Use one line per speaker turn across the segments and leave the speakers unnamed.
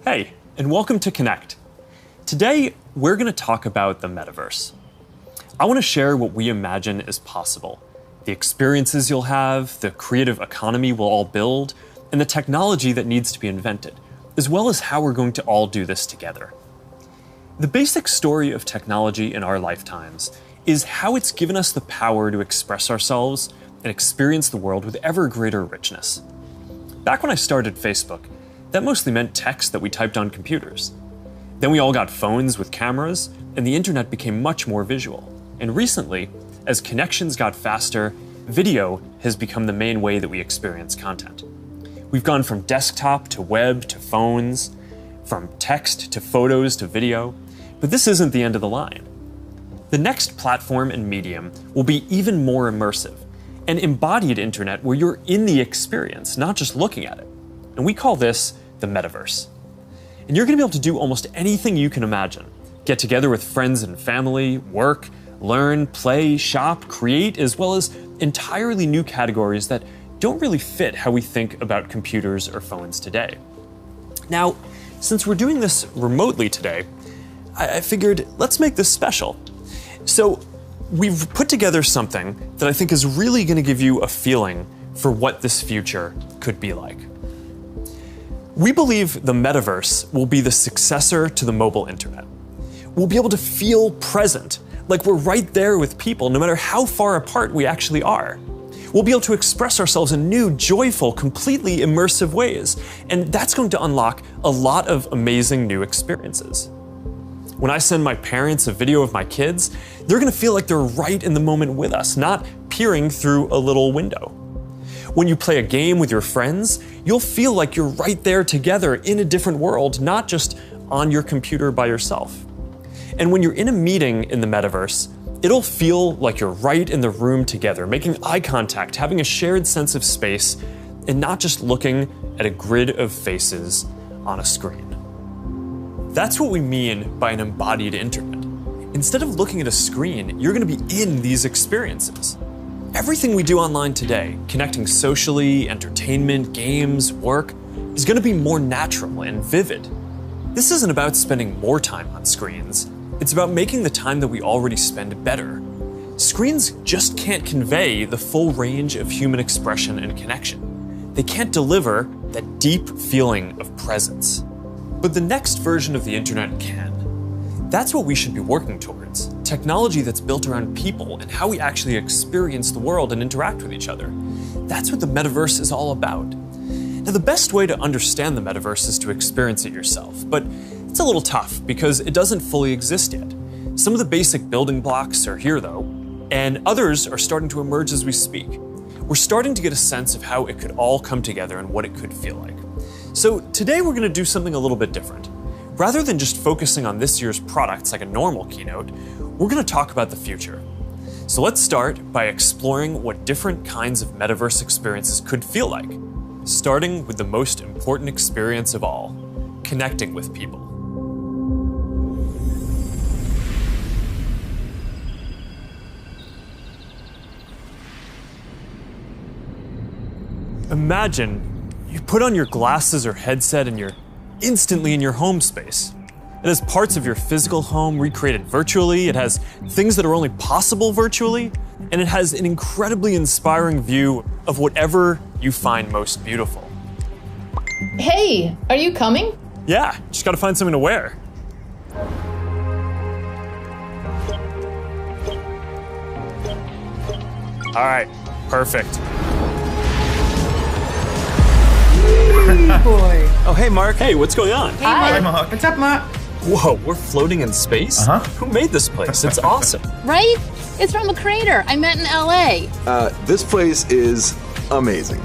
Hey, and welcome to Connect. Today, we're going to talk about the Metaverse. I want to share what we imagine is possible, the experiences you'll have, the creative economy we'll all build, and the technology that needs to be invented, as well as how we're going to all do this together. The basic story of technology in our lifetimes is how it's given us the power to express ourselves and experience the world with ever greater richness. Back when I started Facebook, that mostly meant text that we typed on computers. Then we all got phones with cameras, and the internet became much more visual. And recently, as connections got faster, video has become the main way that we experience content. We've gone from desktop to web to phones, from text to photos to video, but this isn't the end of the line. The next platform and medium will be even more immersive, an embodied internet where you're in the experience, not just looking at it. And we call this the Metaverse. And you're going to be able to do almost anything you can imagine. Get together with friends and family, work, learn, play, shop, create, as well as entirely new categories that don't really fit how we think about computers or phones today. Now, since we're doing this remotely today, I figured let's make this special. So we've put together something that I think is really going to give you a feeling for what this future could be like. We believe the Metaverse will be the successor to the mobile internet. We'll be able to feel present, like we're right there with people, no matter how far apart we actually are. We'll be able to express ourselves in new, joyful, completely immersive ways, and that's going to unlock a lot of amazing new experiences. When I send my parents a video of my kids, they're going to feel like they're right in the moment with us, not peering through a little window. When you play a game with your friends, you'll feel like you're right there together in a different world, not just on your computer by yourself. And when you're in a meeting in the Metaverse, it'll feel like you're right in the room together, making eye contact, having a shared sense of space, and not just looking at a grid of faces on a screen. That's what we mean by an embodied internet. Instead of looking at a screen, you're going to be in these experiences. Everything we do online today, connecting socially, entertainment, games, work, is going to be more natural and vivid. This isn't about spending more time on screens. It's about making the time that we already spend better. Screens just can't convey the full range of human expression and connection. They can't deliver that deep feeling of presence. But the next version of the internet can. That's what we should be working towards. Technology that's built around people and how we actually experience the world and interact with each other. That's what the Metaverse is all about. Now, the best way to understand the Metaverse is to experience it yourself, but it's a little tough because it doesn't fully exist yet. Some of the basic building blocks are here though, and others are starting to emerge as we speak. We're starting to get a sense of how it could all come together and what it could feel like. So today we're going to do something a little bit different. Rather than just focusing on this year's products like a normal keynote, we're going to talk about the future. So let's start by exploring what different kinds of Metaverse experiences could feel like, starting with the most important experience of all, connecting with people. Imagine you put on your glasses or headset and you're instantly in your home space. It has parts of your physical home recreated virtually, it has things that are only possible virtually, and it has an incredibly inspiring view of whatever you find most beautiful.
Hey, are you coming?
Yeah, just gotta find something to wear. All right, perfect.
Boy.
Oh, hey, Mark.
Hey, what's going on?
Hi, Mark. What's up, Mark?
Whoa, we're floating in space? Who made this place? It's awesome.
Right? It's from a creator I met in LA.
This place is amazing.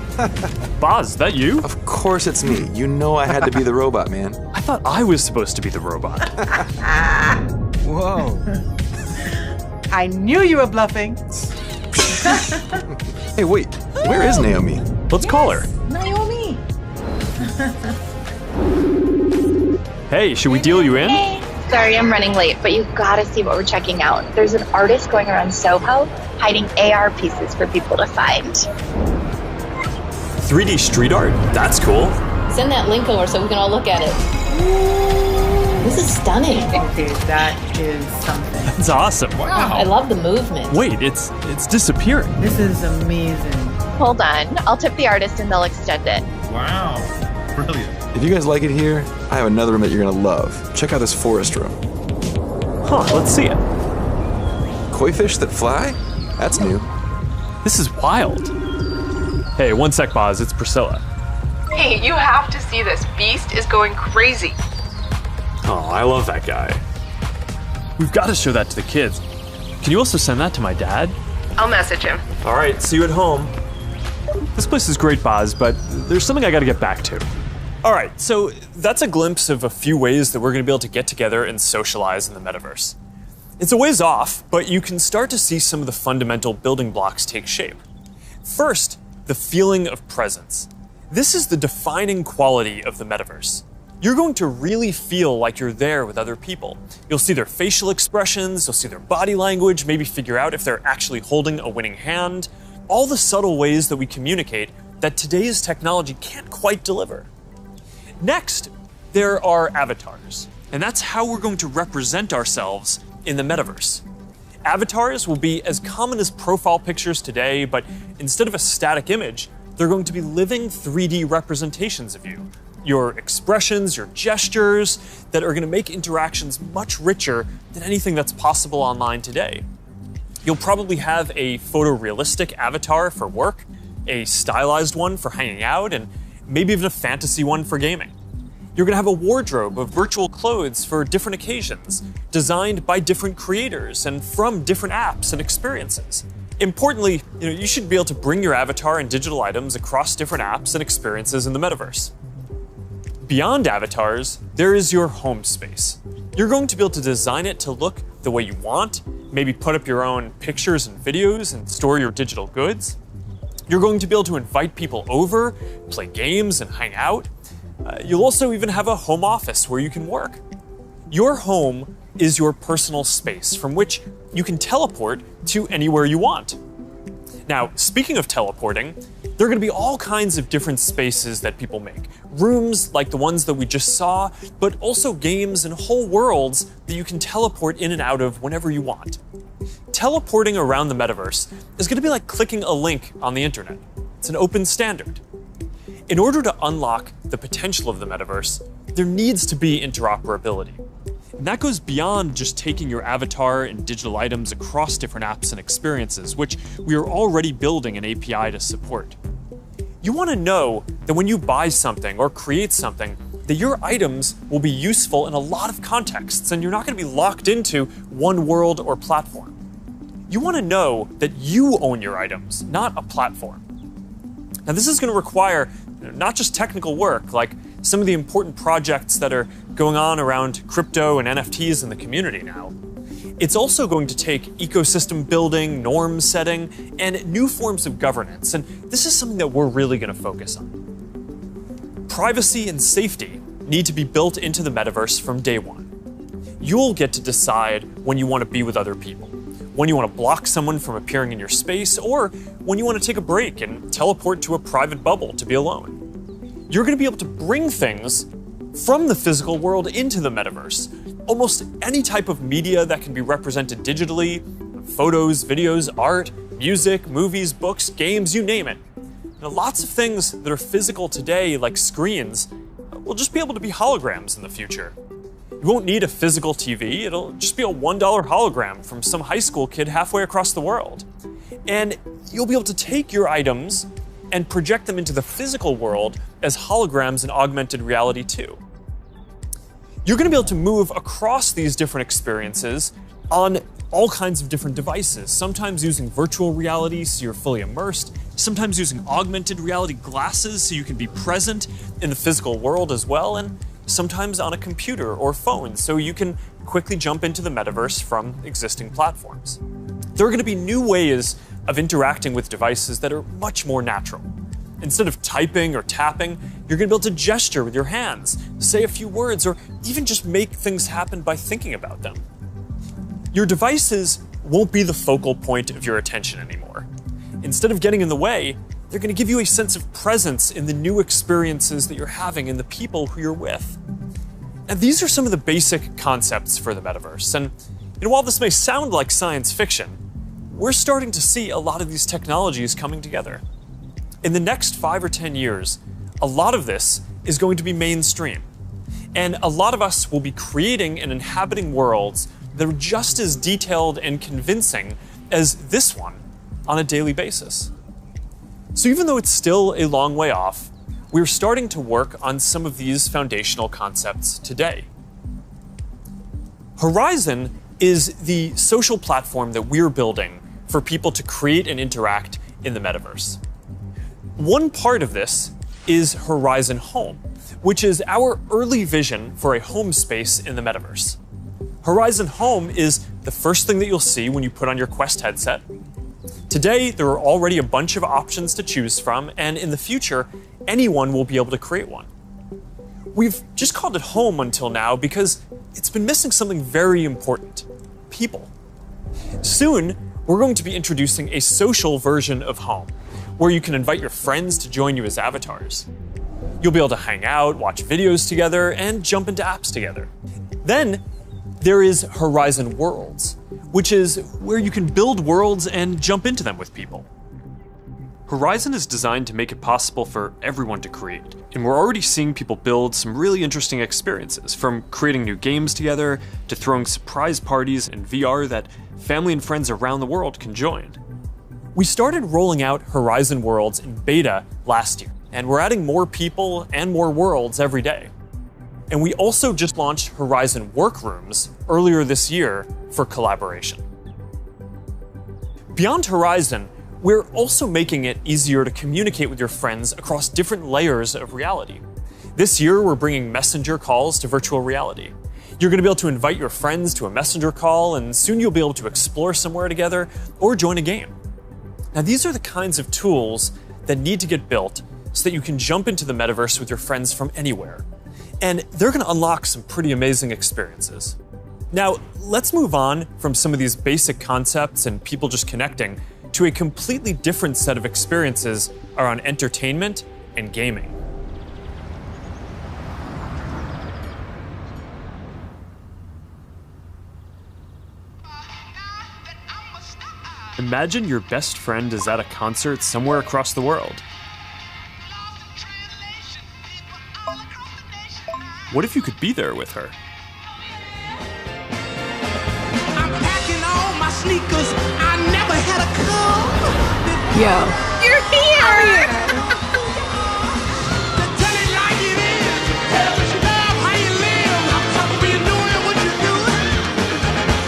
Boz, is that you?
Of course it's me. You know I had to be the robot, man.
I thought I was supposed to be the robot.
Whoa.
I knew you were bluffing.
Hey, wait. Where is Naomi?
Let's call her.
Naomi.
Hey, should we deal you in?
Hey, sorry I'm running late, but you've got to see what we're checking out. There's an artist going around Soho hiding AR pieces for people to find.
3D street art? That's cool.
Send that link over so we can all look at it. This is stunning.
Okay, that is something.
It's awesome.
I love the movement.
Wait, it's disappearing.
This is amazing.
Hold on. I'll tip the artist and they'll extend it.
Wow. Brilliant.
If you guys like it here, I have another room that you're gonna love. Check out this forest room.
Huh, let's see it.
Koi fish that fly? That's new.
This is wild. Hey, one sec, Boz, it's Priscilla.
Hey, you have to see this. Beast is going crazy.
Oh, I love that guy. We've got to show that to the kids. Can you also send that to my dad?
I'll message him.
All right, see you at home. This place is great, Boz, but there's something I got to get back to. All right, so that's a glimpse of a few ways that we're going to be able to get together and socialize in the metaverse. It's a ways off, but you can start to see some of the fundamental building blocks take shape. First, the feeling of presence. This is the defining quality of the metaverse. You're going to really feel like you're there with other people. You'll see their facial expressions, you'll see their body language, maybe figure out if they're actually holding a winning hand. All the subtle ways that we communicate that today's technology can't quite deliver. Next, there are avatars, and that's how we're going to represent ourselves in the metaverse. Avatars will be as common as profile pictures today, but instead of a static image, they're going to be living 3D representations of you. Your expressions, your gestures, that are going to make interactions much richer than anything that's possible online today. You'll probably have a photorealistic avatar for work, a stylized one for hanging out, and maybe even a fantasy one for gaming. You're going to have a wardrobe of virtual clothes for different occasions, designed by different creators and from different apps and experiences. Importantly, you should be able to bring your avatar and digital items across different apps and experiences in the metaverse. Beyond avatars, there is your home space. You're going to be able to design it to look the way you want, maybe put up your own pictures and videos and store your digital goods. You're going to be able to invite people over, play games, and hang out. You'll also even have a home office where you can work. Your home is your personal space from which you can teleport to anywhere you want. Now, speaking of teleporting, there are going to be all kinds of different spaces that people make. Rooms like the ones that we just saw, but also games and whole worlds that you can teleport in and out of whenever you want. Teleporting around the metaverse is going to be like clicking a link on the internet. It's an open standard. In order to unlock the potential of the metaverse, there needs to be interoperability. And that goes beyond just taking your avatar and digital items across different apps and experiences, which we are already building an API to support. You want to know that when you buy something or create something, that your items will be useful in a lot of contexts and you're not going to be locked into one world or platform. You want to know that you own your items, not a platform. Now, this is going to require not just technical work, like some of the important projects that are going on around crypto and NFTs in the community now. It's also going to take ecosystem building, norm setting, and new forms of governance, and this is something that we're really going to focus on. Privacy and safety need to be built into the metaverse from day one. You'll get to decide when you want to be with other people, when you want to block someone from appearing in your space, or when you want to take a break and teleport to a private bubble to be alone. You're going to be able to bring things from the physical world into the metaverse. Almost any type of media that can be represented digitally, photos, videos, art, music, movies, books, games, you name it. Lots of things that are physical today, like screens, will just be able to be holograms in the future. You won't need a physical TV, it'll just be a $1 hologram from some high school kid halfway across the world. And you'll be able to take your items and project them into the physical world as holograms in augmented reality too. You're going to be able to move across these different experiences on all kinds of different devices, sometimes using virtual reality so you're fully immersed, sometimes using augmented reality glasses so you can be present in the physical world as well, and sometimes on a computer or phone so you can quickly jump into the metaverse from existing platforms. There are going to be new ways of interacting with devices that are much more natural. Instead of typing or tapping, you're going to be able to gesture with your hands, say a few words, or even just make things happen by thinking about them. Your devices won't be the focal point of your attention anymore. Instead of getting in the way, they're going to give you a sense of presence in the new experiences that you're having and the people who you're with. Now, these are some of the basic concepts for the metaverse. And while this may sound like science fiction, we're starting to see a lot of these technologies coming together. In the next 5 or 10 years, a lot of this is going to be mainstream. And a lot of us will be creating and inhabiting worlds that are just as detailed and convincing as this one on a daily basis. So even though it's still a long way off, we're starting to work on some of these foundational concepts today. Horizon is the social platform that we're building for people to create and interact in the metaverse. One part of this is Horizon Home, which is our early vision for a home space in the metaverse. Horizon Home is the first thing that you'll see when you put on your Quest headset. Today, there are already a bunch of options to choose from, and in the future, anyone will be able to create one. We've just called it home until now because it's been missing something very important: people. Soon, we're going to be introducing a social version of home, where you can invite your friends to join you as avatars. You'll be able to hang out, watch videos together, and jump into apps together. Then, there is Horizon Worlds, which is where you can build worlds and jump into them with people. Horizon is designed to make it possible for everyone to create, and we're already seeing people build some really interesting experiences, from creating new games together to throwing surprise parties in VR that family and friends around the world can join. We started rolling out Horizon Worlds in beta last year, and we're adding more people and more worlds every day. And we also just launched Horizon Workrooms earlier this year for collaboration. Beyond Horizon, we're also making it easier to communicate with your friends across different layers of reality. This year, we're bringing messenger calls to virtual reality. You're going to be able to invite your friends to a messenger call, and soon you'll be able to explore somewhere together or join a game. Now, these are the kinds of tools that need to get built so that you can jump into the metaverse with your friends from anywhere. And they're going to unlock some pretty amazing experiences. Now, let's move on from some of these basic concepts and people just connecting to a completely different set of experiences around entertainment and gaming. Imagine your best friend is at a concert somewhere across the world. What if you could be there with her?
I'm packing all my sneakers. I never had a car.
Yo. You're here!
Tell it like it is. Tell what you love, how you live. What you doing, what you doing.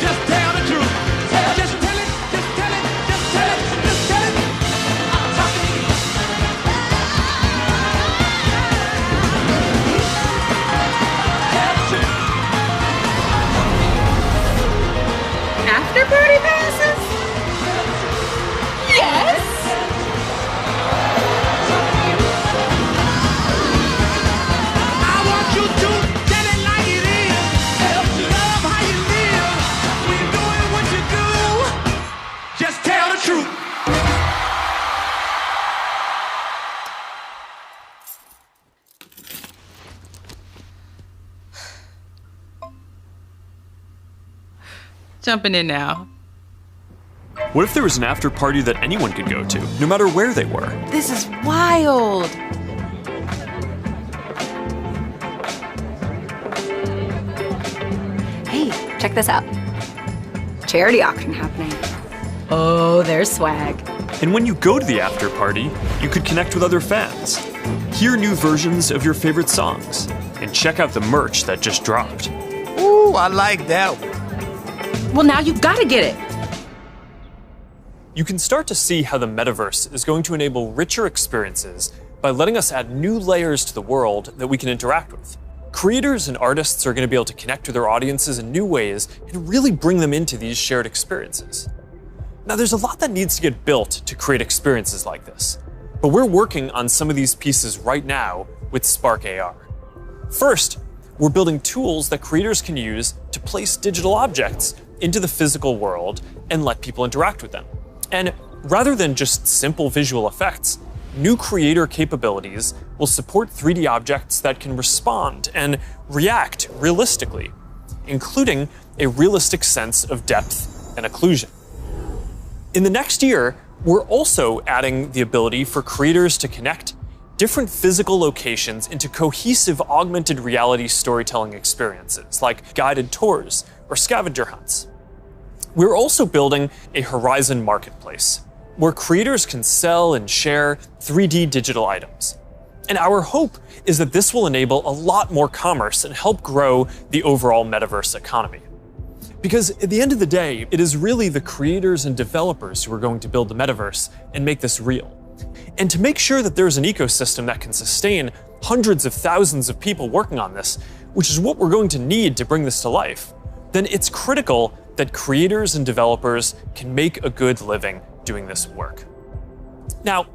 Just tell the truth. Just tell it, just tell it, just tell it, just tell it. I'm talking to you.
After party passes? Yes!
I want you to tell it like it is. Love how you live. When you're doing what you do, just tell the truth.
Jumping in now.
What if there was an after party that anyone could go to, no matter where they were?
This is wild.
Hey, check this out. Charity auction happening. Oh, there's swag.
And when you go to the after party, you could connect with other fans, hear new versions of your favorite songs, and check out the merch that just dropped.
Ooh, I like that one.
Well, now you've got to get it.
You can start to see how the metaverse is going to enable richer experiences by letting us add new layers to the world that we can interact with. Creators and artists are going to be able to connect with their audiences in new ways and really bring them into these shared experiences. Now, there's a lot that needs to get built to create experiences like this, but we're working on some of these pieces right now with Spark AR. First, we're building tools that creators can use to place digital objects into the physical world and let people interact with them. And rather than just simple visual effects, new creator capabilities will support 3D objects that can respond and react realistically, including a realistic sense of depth and occlusion. In the next year, we're also adding the ability for creators to connect different physical locations into cohesive augmented reality storytelling experiences, like guided tours or scavenger hunts. We're also building a Horizon marketplace, where creators can sell and share 3D digital items. And our hope is that this will enable a lot more commerce and help grow the overall metaverse economy. Because at the end of the day, it is really the creators and developers who are going to build the metaverse and make this real. And to make sure that there's an ecosystem that can sustain hundreds of thousands of people working on this, which is what we're going to need to bring this to life, then it's critical that creators and developers can make a good living doing this work. Now,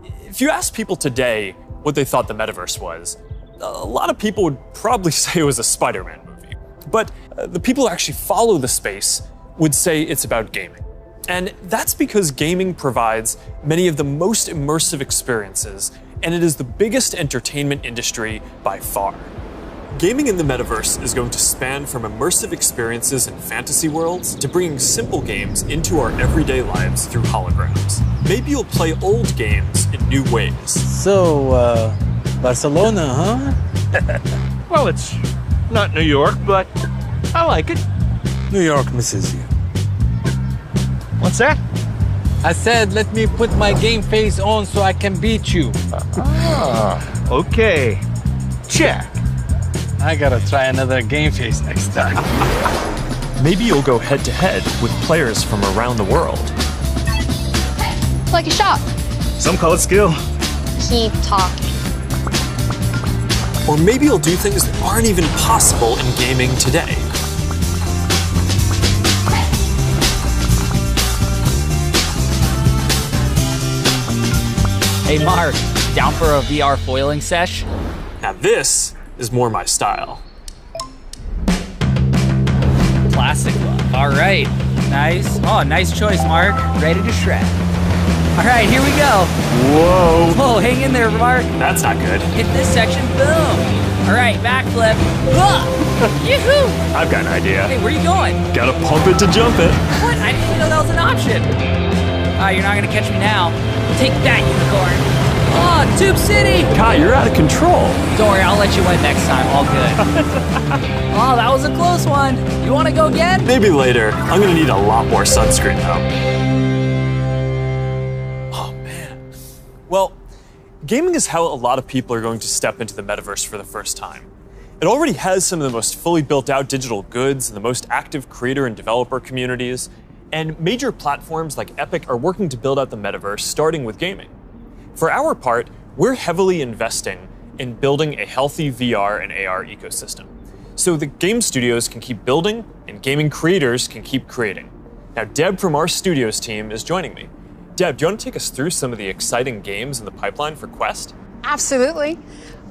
if you ask people today what they thought the metaverse was, a lot of people would probably say it was a Spider-Man movie. But the people who actually follow the space would say it's about gaming. And that's because gaming provides many of the most immersive experiences, and it is the biggest entertainment industry by far. Gaming in the metaverse is going to span from immersive experiences in fantasy worlds to bringing simple games into our everyday lives through holograms. Maybe you'll play old games in new ways.
So, Barcelona, huh?
Well, it's not New York, but I like it.
New York misses you.
What's that?
I said, let me put my game face on so I can beat you.
Okay. Check.
I gotta try another game face next time.
Maybe you'll go head-to-head with players from around the world.
Like a shop.
Some call it skill.
Keep talking.
Or maybe you'll do things that aren't even possible in gaming today.
Hey Mark, down for a VR foiling sesh?
Now this is more my style.
Classic look. All right, nice. Oh, nice choice, Mark. Ready to shred. All right, here we go.
Whoa.
Whoa, hang in there, Mark.
That's not good.
Hit this section, boom. All right, backflip. Yoo-hoo!
I've got an idea.
Hey, where are you going?
Gotta pump it to jump it.
What? I didn't even know that was an option. You're not gonna catch me now. Take that, unicorn. Oh, Tube City!
Kai, you're out of control.
Don't worry, I'll let you win next time. All good. Oh, that was a close one. You want to go again?
Maybe later. I'm gonna need a lot more sunscreen though. Oh man. Well, gaming is how a lot of people are going to step into the metaverse for the first time. It already has some of the most fully built out digital goods and the most active creator and developer communities. And major platforms like Epic are working to build out the metaverse, starting with gaming. For our part, we're heavily investing in building a healthy VR and AR ecosystem, so the game studios can keep building and gaming creators can keep creating. Now, Deb from our studios team is joining me. Deb, do you want to take us through some of the exciting games in the pipeline for Quest?
Absolutely.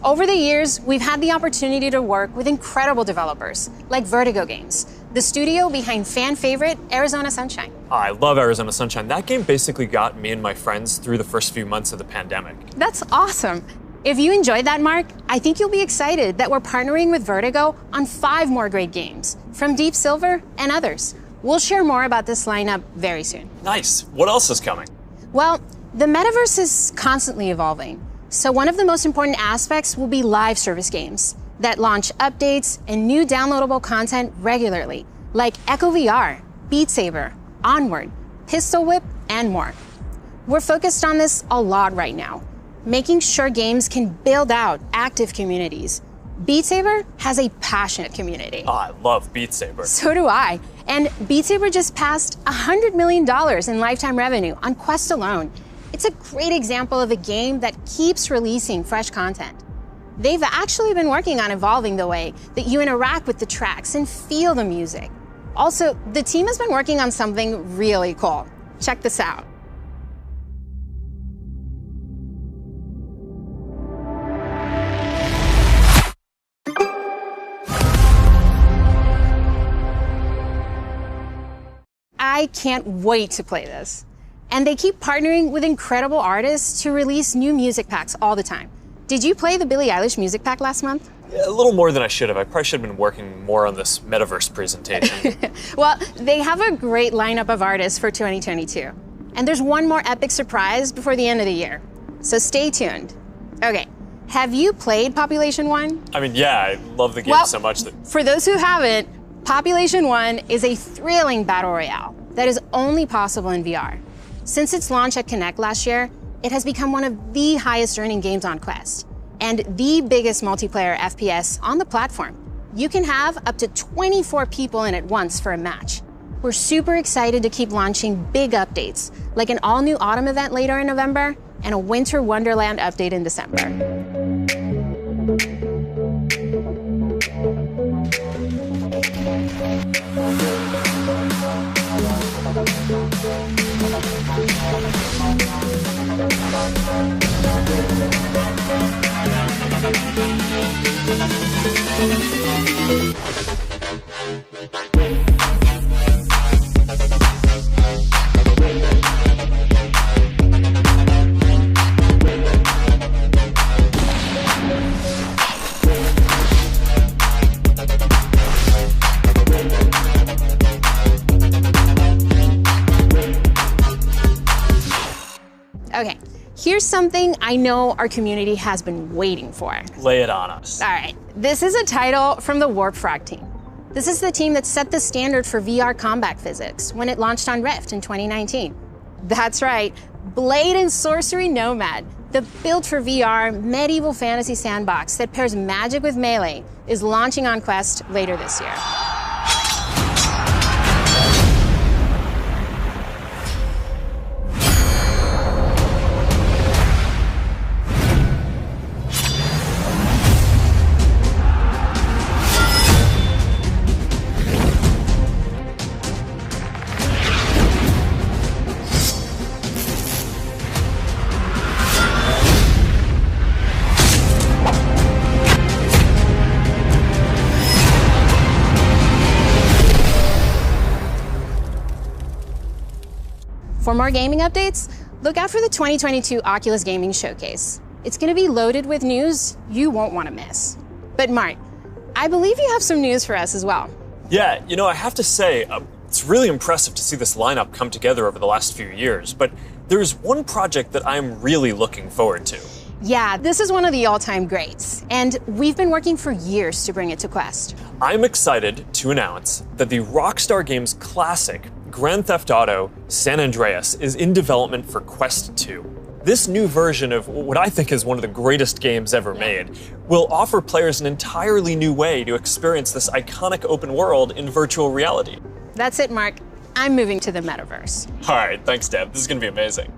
Over the years, we've had the opportunity to work with incredible developers like Vertigo Games, the studio behind fan favorite Arizona Sunshine.
I love Arizona Sunshine. That game basically got me and my friends through the first few months of the pandemic.
That's awesome. If you enjoyed that, Mark, I think you'll be excited that we're partnering with Vertigo on 5 more great games from Deep Silver and others. We'll share more about this lineup very soon.
Nice. What else is coming?
Well, the metaverse is constantly evolving. So one of the most important aspects will be live service games that launch updates and new downloadable content regularly, like Echo VR, Beat Saber, Onward, Pistol Whip, and more. We're focused on this a lot right now, making sure games can build out active communities. Beat Saber has a passionate community.
Oh, I love Beat Saber.
So do I. And Beat Saber just passed $100 million in lifetime revenue on Quest alone. It's a great example of a game that keeps releasing fresh content. They've actually been working on evolving the way that you interact with the tracks and feel the music. Also, the team has been working on something really cool. Check this out. I can't wait to play this. And they keep partnering with incredible artists to release new music packs all the time. Did you play the Billie Eilish music pack last month?
Yeah, a little more than I should have. I probably should have been working more on this Metaverse presentation.
Well, they have a great lineup of artists for 2022. And there's one more epic surprise before the end of the year. So stay tuned. Okay, have you played Population 1?
I mean, yeah, I love the game so much that...
For those who haven't, Population 1 is a thrilling battle royale that is only possible in VR. Since its launch at Connect last year, it has become one of the highest earning games on Quest and the biggest multiplayer FPS on the platform. You can have up to 24 people in at once for a match. We're super excited to keep launching big updates, like an all-new autumn event later in November and a Winter Wonderland update in December. Okay, here's something I know our community has been waiting for.
Lay it on us.
All right, this is a title from the Warp Frog team. This is the team that set the standard for VR combat physics when it launched on Rift in 2019. That's right, Blade and Sorcery Nomad, the built for VR medieval fantasy sandbox that pairs magic with melee, is launching on Quest later this year. For more gaming updates, look out for the 2022 Oculus Gaming Showcase. It's going to be loaded with news you won't want to miss. But Mark, I believe you have some news for us as well.
Yeah, you know, I have to say, it's really impressive to see this lineup come together over the last few years, but there's one project that I'm really looking forward to.
Yeah, this is one of the all-time greats, and we've been working for years to bring it to Quest.
I'm excited to announce that the Rockstar Games classic Grand Theft Auto San Andreas is in development for Quest 2. This new version of what I think is one of the greatest games ever made will offer players an entirely new way to experience this iconic open world in virtual reality.
That's it, Mark. I'm moving to the Metaverse.
All right, thanks, Deb. This is going to be amazing.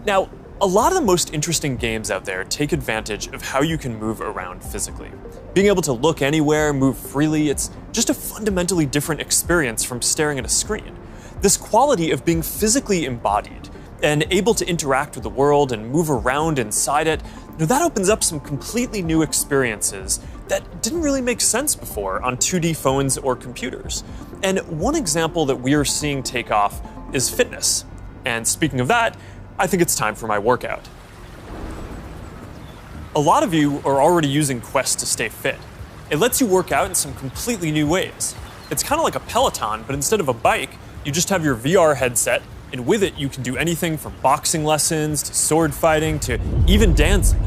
Now, a lot of the most interesting games out there take advantage of how you can move around physically. Being able to look anywhere, move freely, it's just a fundamentally different experience from staring at a screen. This quality of being physically embodied and able to interact with the world and move around inside it, that opens up some completely new experiences that didn't really make sense before on 2D phones or computers. And one example that we are seeing take off is fitness. And speaking of that, I think it's time for my workout. A lot of you are already using Quest to stay fit. It lets you work out in some completely new ways. It's kind of like a Peloton, but instead of a bike, you just have your VR headset, and with it you can do anything from boxing lessons to sword fighting to even dancing.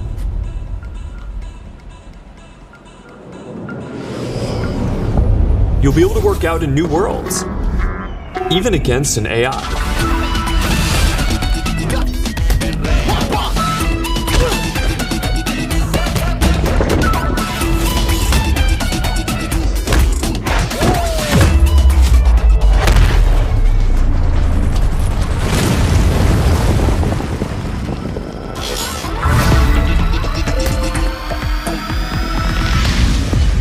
You'll be able to work out in new worlds, even against an AI.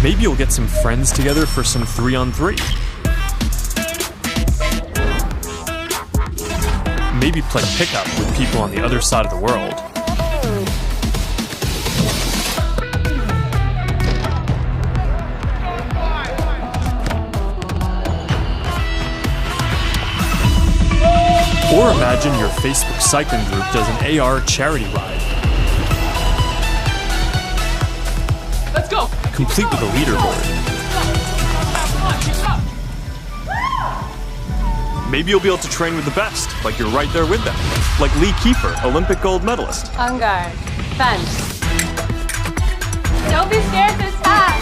Maybe you'll get some friends together for some 3-on-3. Maybe play pickup with people on the other side of the world. Or imagine your Facebook cycling group does an AR charity ride.
Let's go.
Complete with a leaderboard. Maybe you'll be able to train with the best, like you're right there with them. Like Lee Kiefer, Olympic gold medalist.
On guard. Fence. Don't be scared this time.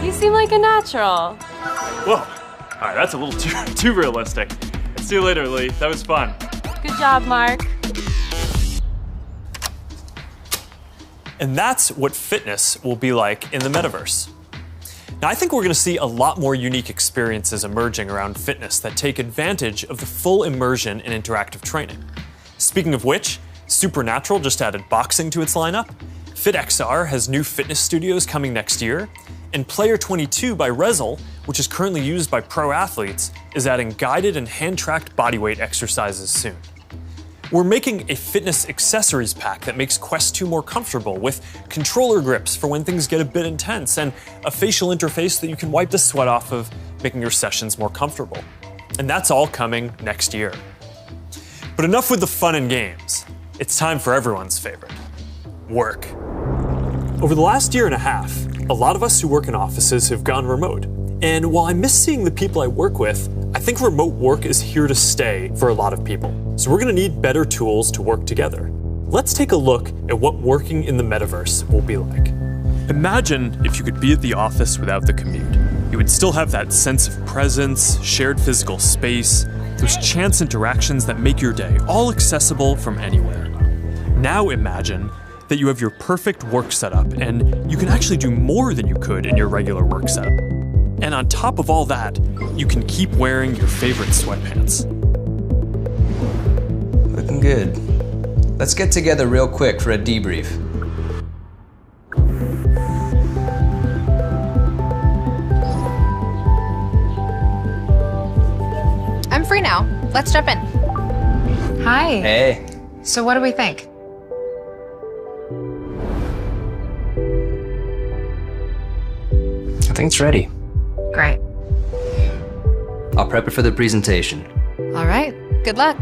You seem like a natural.
Whoa. All right, that's a little too realistic. See you later, Lee. That was fun.
Good job, Mark.
And that's what fitness will be like in the metaverse. Now, I think we're going to see a lot more unique experiences emerging around fitness that take advantage of the full immersion in interactive training. Speaking of which, Supernatural just added boxing to its lineup, FitXR has new fitness studios coming next year, and Player 22 by Rezzil, which is currently used by pro athletes, is adding guided and hand-tracked bodyweight exercises soon. We're making a fitness accessories pack that makes Quest 2 more comfortable, with controller grips for when things get a bit intense, and a facial interface that you can wipe the sweat off of, making your sessions more comfortable. And that's all coming next year. But enough with the fun and games. It's time for everyone's favorite: work. Over the last year and a half, a lot of us who work in offices have gone remote. And while I miss seeing the people I work with, I think remote work is here to stay for a lot of people. So we're going to need better tools to work together. Let's take a look at what working in the metaverse will be like. Imagine if you could be at the office without the commute. You would still have that sense of presence, shared physical space, those chance interactions that make your day all accessible from anywhere. Now imagine that you have your perfect work setup and you can actually do more than you could in your regular work setup. And on top of all that, you can keep wearing your favorite sweatpants.
Looking good. Let's get together real quick for a debrief.
I'm free now. Let's jump in.
Hi.
Hey.
So what do we think?
I think it's ready.
Great.
I'll prep it for the presentation.
All right. Good luck.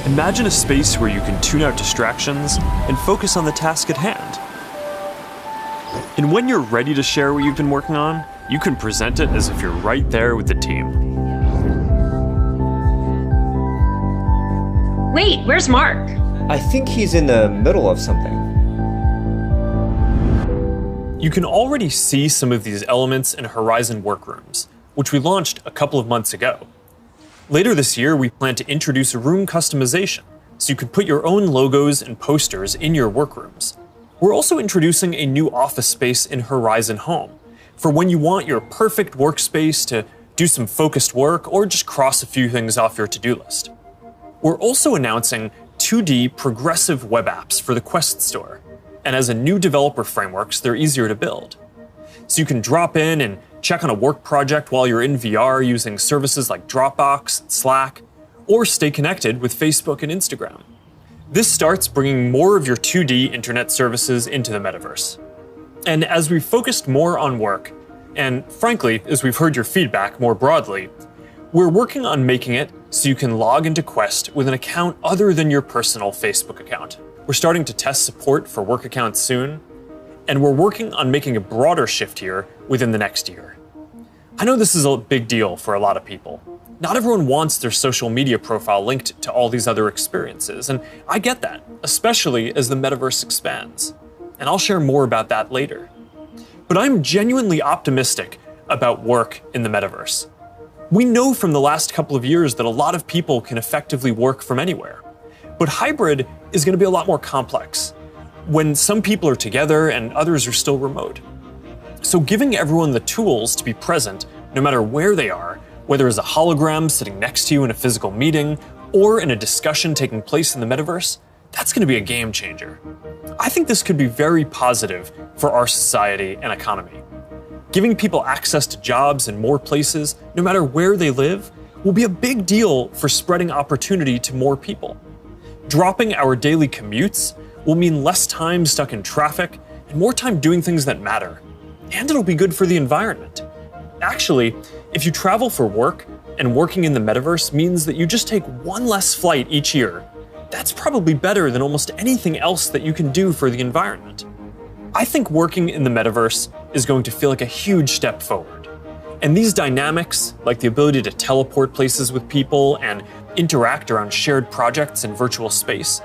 Imagine a space where you can tune out distractions and focus on the task at hand. And when you're ready to share what you've been working on, you can present it as if you're right there with the team.
Wait, where's Mark?
I think he's in the middle of something.
You can already see some of these elements in Horizon Workrooms, which we launched a couple of months ago. Later this year, we plan to introduce room customization, so you can put your own logos and posters in your workrooms. We're also introducing a new office space in Horizon Home, for when you want your perfect workspace to do some focused work or just cross a few things off your to-do list. We're also announcing 2D progressive web apps for the Quest Store, and as a new developer frameworks, they're easier to build. So you can drop in and check on a work project while you're in VR using services like Dropbox and Slack, or stay connected with Facebook and Instagram. This starts bringing more of your 2D internet services into the metaverse. And as we've focused more on work, and frankly, as we've heard your feedback more broadly, we're working on making it so you can log into Quest with an account other than your personal Facebook account. We're starting to test support for work accounts soon, and we're working on making a broader shift here within the next year. I know this is a big deal for a lot of people. Not everyone wants their social media profile linked to all these other experiences, and I get that, especially as the metaverse expands. And I'll share more about that later. But I'm genuinely optimistic about work in the metaverse. We know from the last couple of years that a lot of people can effectively work from anywhere. But hybrid is going to be a lot more complex, when some people are together and others are still remote. So giving everyone the tools to be present, no matter where they are, whether as a hologram sitting next to you in a physical meeting, or in a discussion taking place in the metaverse, that's going to be a game changer. I think this could be very positive for our society and economy. Giving people access to jobs in more places, no matter where they live, will be a big deal for spreading opportunity to more people. Dropping our daily commutes will mean less time stuck in traffic and more time doing things that matter. and it'll be good for the environment. Actually, if you travel for work, and working in the metaverse means that you just take one less flight each year, that's probably better than almost anything else that you can do for the environment. I think working in the metaverse is going to feel like a huge step forward. And these dynamics, like the ability to teleport places with people and interact around shared projects in virtual space,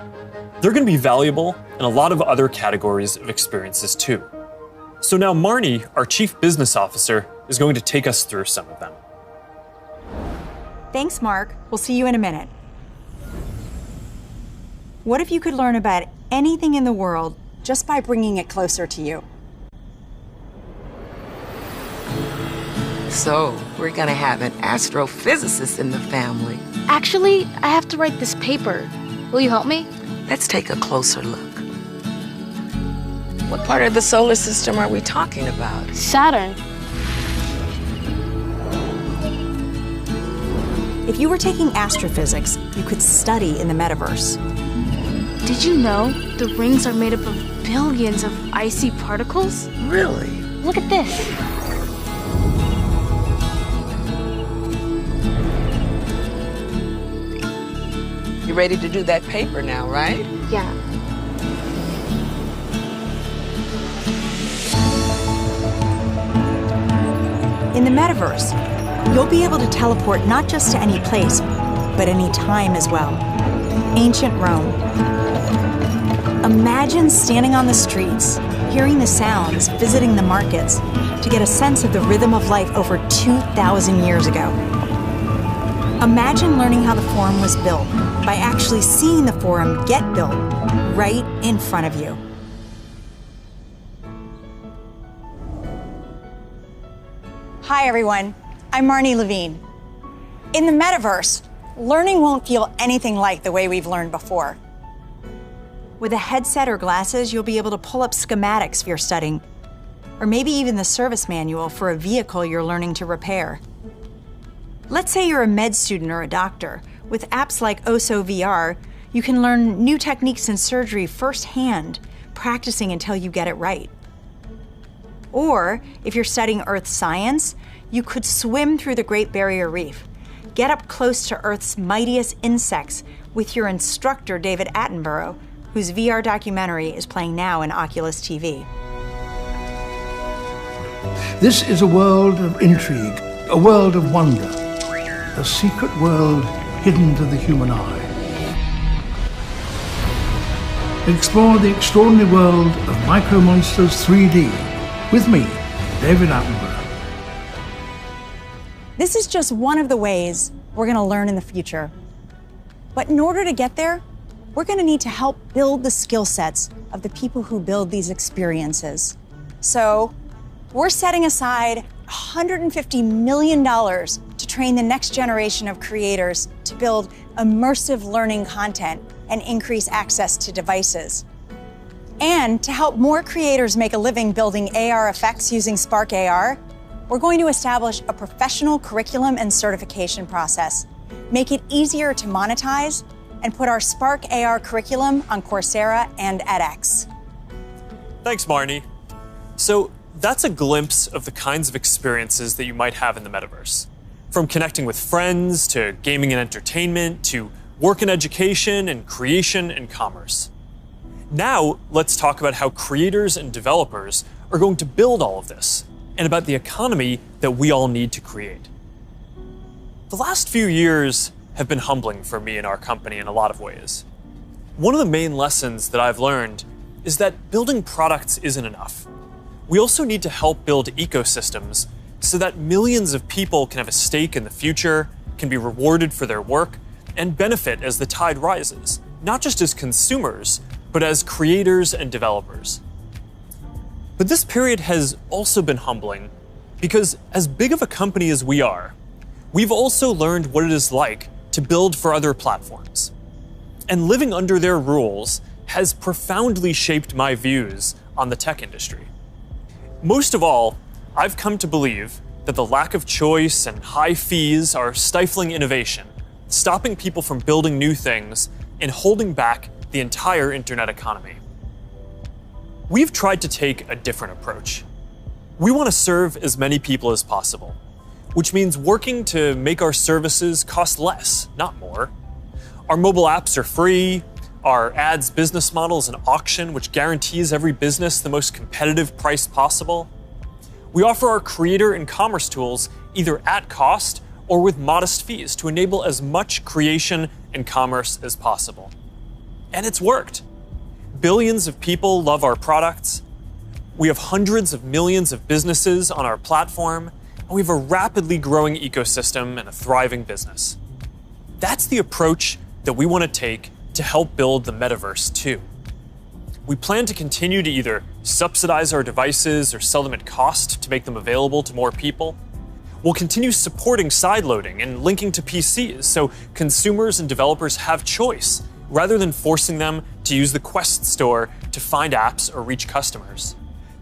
they're going to be valuable in a lot of other categories of experiences too. So now Marnie, our Chief Business Officer, is going to take us through some of them.
Thanks, Mark. We'll see you in a minute. What if you could learn about anything in the world just by bringing it closer to you?
So, we're gonna have an astrophysicist in the family.
Actually, I have to write this paper. Will you help me?
Let's take a closer look. What part of the solar system are we talking about?
Saturn.
If you were taking astrophysics, you could study in the metaverse.
Did you know the rings are made up of billions of icy particles?
Really?
Look at this.
You ready to do that paper now, right?
Yeah.
In the metaverse, you'll be able to teleport not just to any place, but any time as well. Ancient Rome. Imagine standing on the streets, hearing the sounds, visiting the markets, to get a sense of the rhythm of life over 2,000 years ago. Imagine learning how the Forum was built by actually seeing the Forum get built right in front of you. Hi, everyone. I'm Marnie Levine. In the metaverse, learning won't feel anything like the way we've learned before. With a headset or glasses, you'll be able to pull up schematics for your studying, or maybe even the service manual for a vehicle you're learning to repair. Let's say you're a med student or a doctor. With apps like OSO VR, you can learn new techniques in surgery firsthand, practicing until you get it right. Or, if you're studying Earth science, you could swim through the Great Barrier Reef, get up close to Earth's mightiest insects with your instructor, David Attenborough, whose VR documentary is playing now in Oculus TV.
This is a world of intrigue, a world of wonder, a secret world hidden to the human eye. Explore the extraordinary world of Micro Monsters 3D with me, David Attenborough.
This is just one of the ways we're going to learn in the future. But in order to get there, we're going to need to help build the skill sets of the people who build these experiences. So we're setting aside $150 million to train the next generation of creators to build immersive learning content and increase access to devices. And to help more creators make a living building AR effects using Spark AR, we're going to establish a professional curriculum and certification process, make it easier to monetize, and put our Spark AR curriculum on Coursera and edX.
Thanks, Marnie. So that's a glimpse of the kinds of experiences that you might have in the metaverse. From connecting with friends, to gaming and entertainment, to work and education, and creation and commerce. Now, let's talk about how creators and developers are going to build all of this, and about the economy that we all need to create. The last few years have been humbling for me and our company in a lot of ways. One of the main lessons that I've learned is that building products isn't enough. We also need to help build ecosystems so that millions of people can have a stake in the future, can be rewarded for their work, and benefit as the tide rises, not just as consumers, but as creators and developers. But this period has also been humbling because as big of a company as we are, we've also learned what it is like to build for other platforms. And living under their rules has profoundly shaped my views on the tech industry. Most of all, I've come to believe that the lack of choice and high fees are stifling innovation, stopping people from building new things, and holding back the entire internet economy. We've tried to take a different approach. We want to serve as many people as possible, which means working to make our services cost less, not more. Our mobile apps are free. Our ads business model is an auction which guarantees every business the most competitive price possible. We offer our creator and commerce tools either at cost or with modest fees to enable as much creation and commerce as possible. And it's worked. Billions of people love our products. We have hundreds of millions of businesses on our platform, and we have a rapidly growing ecosystem and a thriving business. That's the approach that we want to take to help build the metaverse too. We plan to continue to either subsidize our devices or sell them at cost to make them available to more people. We'll continue supporting sideloading and linking to PCs so consumers and developers have choice rather than forcing them to use the Quest store to find apps or reach customers.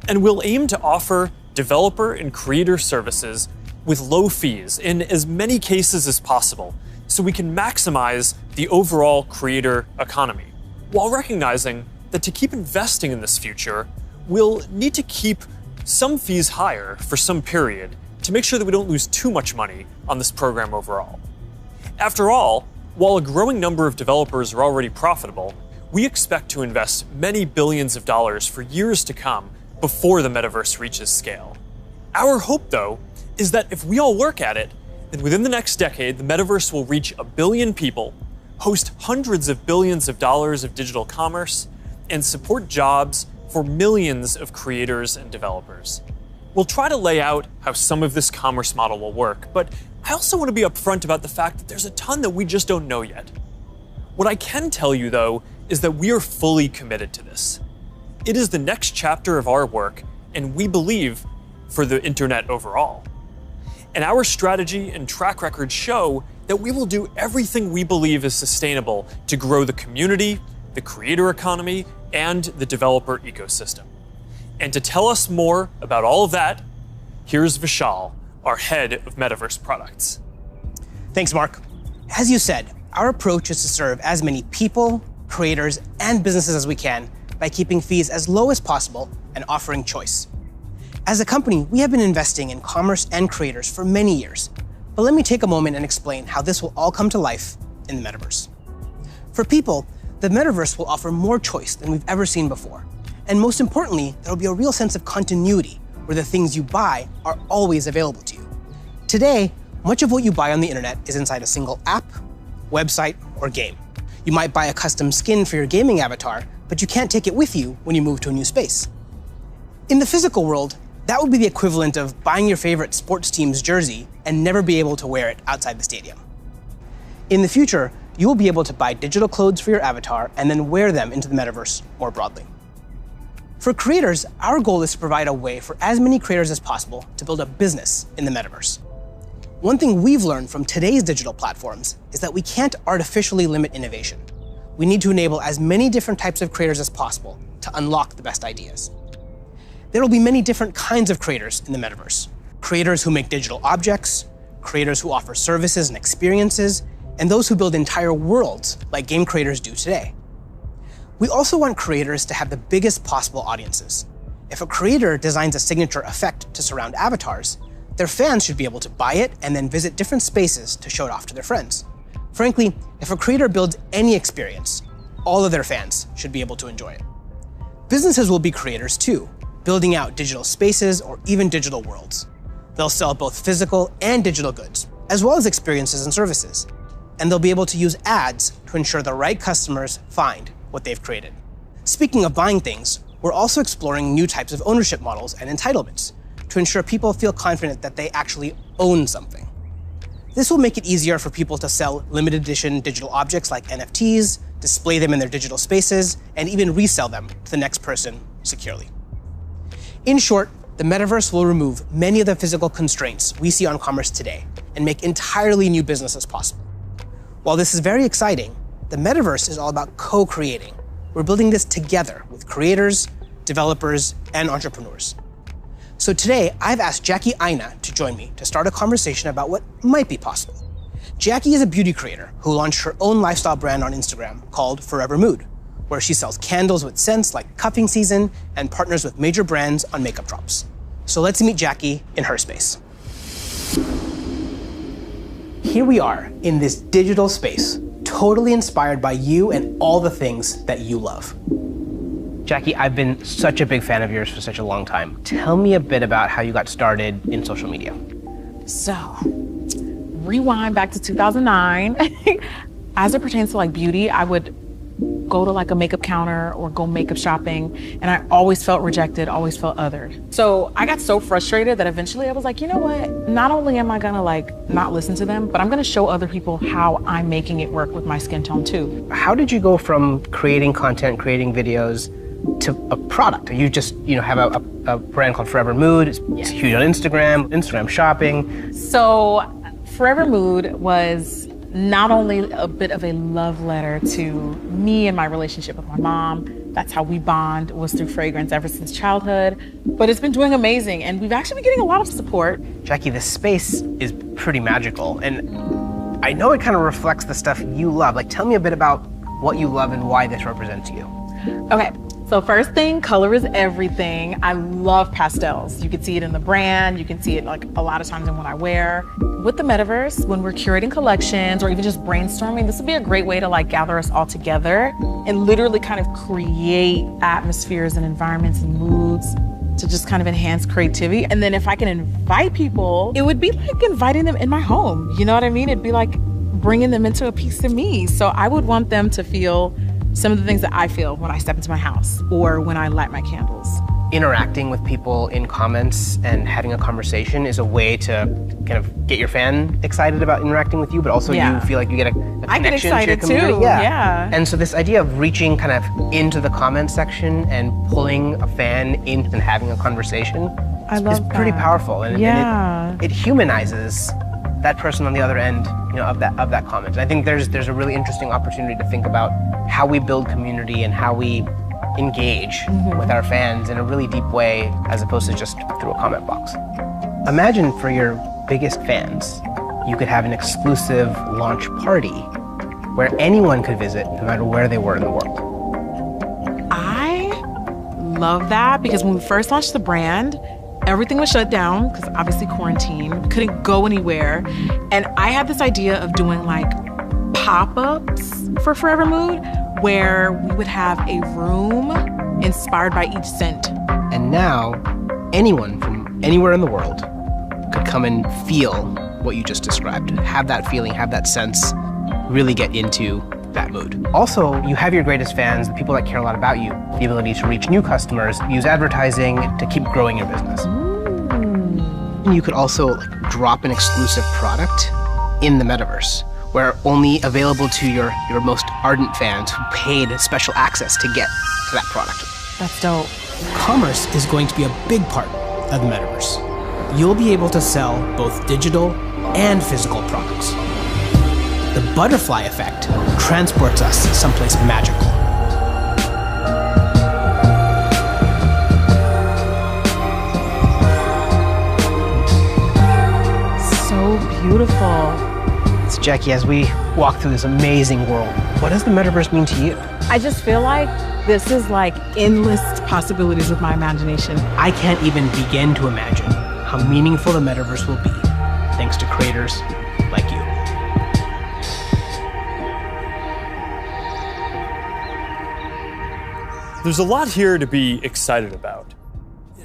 And we'll aim to offer developer and creator services with low fees in as many cases as possible so we can maximize the overall creator economy, while recognizing that to keep investing in this future, we'll need to keep some fees higher for some period to make sure that we don't lose too much money on this program overall. After all, while a growing number of developers are already profitable, we expect to invest many billions of dollars for years to come before the metaverse reaches scale. Our hope, though, is that if we all work at it, then within the next decade, the metaverse will reach 1 billion people, host hundreds of billions of dollars of digital commerce, and support jobs for millions of creators and developers. We'll try to lay out how some of this commerce model will work, but I also want to be upfront about the fact that there's a ton that we just don't know yet. What I can tell you, though, is that we are fully committed to this. It is the next chapter of our work, and we believe for the internet overall. And our strategy and track record show that we will do everything we believe is sustainable to grow the community, the creator economy, and the developer ecosystem. And to tell us more about all of that, here's Vishal, our head of Metaverse products.
Thanks, Mark. As you said, our approach is to serve as many people, creators, and businesses as we can by keeping fees as low as possible and offering choice. As a company, we have been investing in commerce and creators for many years, but let me take a moment and explain how this will all come to life in the metaverse. For people, the metaverse will offer more choice than we've ever seen before. And most importantly, there will be a real sense of continuity where the things you buy are always available to you. Today, much of what you buy on the internet is inside a single app, website, or game. You might buy a custom skin for your gaming avatar, but you can't take it with you when you move to a new space. In the physical world, that would be the equivalent of buying your favorite sports team's jersey and never be able to wear it outside the stadium. In the future, you will be able to buy digital clothes for your avatar and then wear them into the metaverse more broadly. For creators, our goal is to provide a way for as many creators as possible to build a business in the metaverse. One thing we've learned from today's digital platforms is that we can't artificially limit innovation. We need to enable as many different types of creators as possible to unlock the best ideas. There will be many different kinds of creators in the metaverse. Creators who make digital objects, creators who offer services and experiences, and those who build entire worlds like game creators do today. We also want creators to have the biggest possible audiences. If a creator designs a signature effect to surround avatars, their fans should be able to buy it and then visit different spaces to show it off to their friends. Frankly, if a creator builds any experience, all of their fans should be able to enjoy it. Businesses will be creators too, building out digital spaces or even digital worlds. They'll sell both physical and digital goods, as well as experiences and services. And they'll be able to use ads to ensure the right customers find what they've created. Speaking of buying things, we're also exploring new types of ownership models and entitlements to ensure people feel confident that they actually own something. This will make it easier for people to sell limited edition digital objects like NFTs, display them in their digital spaces, and even resell them to the next person securely. In short, the metaverse will remove many of the physical constraints we see on commerce today and make entirely new businesses possible. While this is very exciting, the metaverse is all about co-creating. We're building this together with creators, developers, and entrepreneurs. So today, I've asked Jackie Aina to join me to start a conversation about what might be possible. Jackie is a beauty creator who launched her own lifestyle brand on Instagram called Forever Mood, where she sells candles with scents like cuffing season and partners with major brands on makeup drops. So let's meet Jackie in her space. Here we are in this digital space, totally inspired by you and all the things that you love. Jackie, I've been such a big fan of yours for such a long time. Tell me a bit about how you got started in social media.
So, rewind back to 2009. As it pertains to like beauty, I would go to like a makeup counter or go makeup shopping, and I always felt rejected, always felt othered. So I got so frustrated that eventually I was like, you know what? Not only am I gonna like not listen to them, but I'm gonna show other people how I'm making it work with my skin tone too.
How did you go from creating content, creating videos, to a product? You just, have a brand called Forever Mood. It's huge on Instagram shopping.
So Forever Mood was not only a bit of a love letter to me and my relationship with my mom. That's how we bond, was through fragrance ever since childhood. But it's been doing amazing, and we've actually been getting a lot of support.
Jackie, this space is pretty magical, and I know it kind of reflects the stuff you love. Like, tell me a bit about what you love and why this represents you.
Okay. So first thing, color is everything. I love pastels. You can see it in the brand. You can see it like a lot of times in what I wear. With the Metaverse, when we're curating collections or even just brainstorming, this would be a great way to like gather us all together and literally kind of create atmospheres and environments and moods to just kind of enhance creativity. And then if I can invite people, it would be like inviting them in my home. You know what I mean? It'd be like bringing them into a piece of me. So I would want them to feel some of the things that I feel when I step into my house or when I light my candles.
Interacting with people in comments and having a conversation is a way to kind of get your fan excited about interacting with you, but also you feel like you get a connection to your community.
Too. Yeah.
And so this idea of reaching kind of into the comment section and pulling a fan in and having a conversation is pretty powerful. And it humanizes that person on the other end, of that comment. And I think there's a really interesting opportunity to think about how we build community and how we engage with our fans in a really deep way, as opposed to just through a comment box. Imagine for your biggest fans, you could have an exclusive launch party where anyone could visit, no matter where they were in the world.
I love that, because when we first launched the brand, everything was shut down because obviously quarantine. We couldn't go anywhere. And I had this idea of doing like pop-ups for Forever Mood, where we would have a room inspired by each scent.
And now, anyone from anywhere in the world could come and feel what you just described. Have that feeling, have that sense, really get into that mood. Also, you have your greatest fans, the people that care a lot about you, the ability to reach new customers, use advertising to keep growing your business. And you could also drop an exclusive product in the Metaverse, where only available to your most ardent fans who paid special access to get to that product.
That's dope.
Commerce is going to be a big part of the Metaverse. You'll be able to sell both digital and physical products. The butterfly effect transports us someplace magical.
So beautiful.
So Jackie, as we walk through this amazing world, what does the Metaverse mean to you?
I just feel like this is like endless possibilities with my imagination.
I can't even begin to imagine how meaningful the Metaverse will be thanks to creators like you.
There's a lot here to be excited about.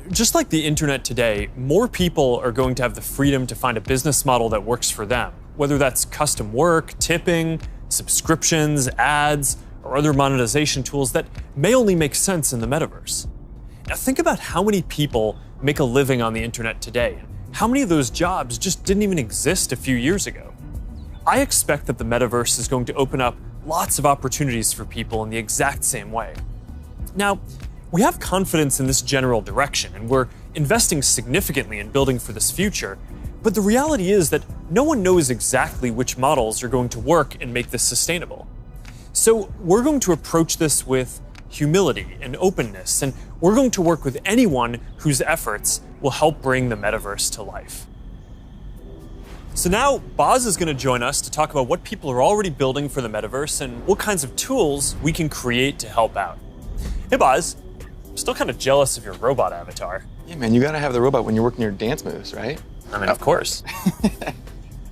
Just like the internet today, more people are going to have the freedom to find a business model that works for them, whether that's custom work, tipping, subscriptions, ads, or other monetization tools that may only make sense in the Metaverse. Now think about how many people make a living on the internet today. How many of those jobs just didn't even exist a few years ago? I expect that the Metaverse is going to open up lots of opportunities for people in the exact same way. Now, we have confidence in this general direction, and we're investing significantly in building for this future, but the reality is that no one knows exactly which models are going to work and make this sustainable. So we're going to approach this with humility and openness, and we're going to work with anyone whose efforts will help bring the Metaverse to life. So now, Boz is going to join us to talk about what people are already building for the Metaverse and what kinds of tools we can create to help out. Hey Boz, I'm still kind of jealous of your robot avatar.
Yeah, man, you gotta have the robot when you're working your dance moves, right?
I mean, of course.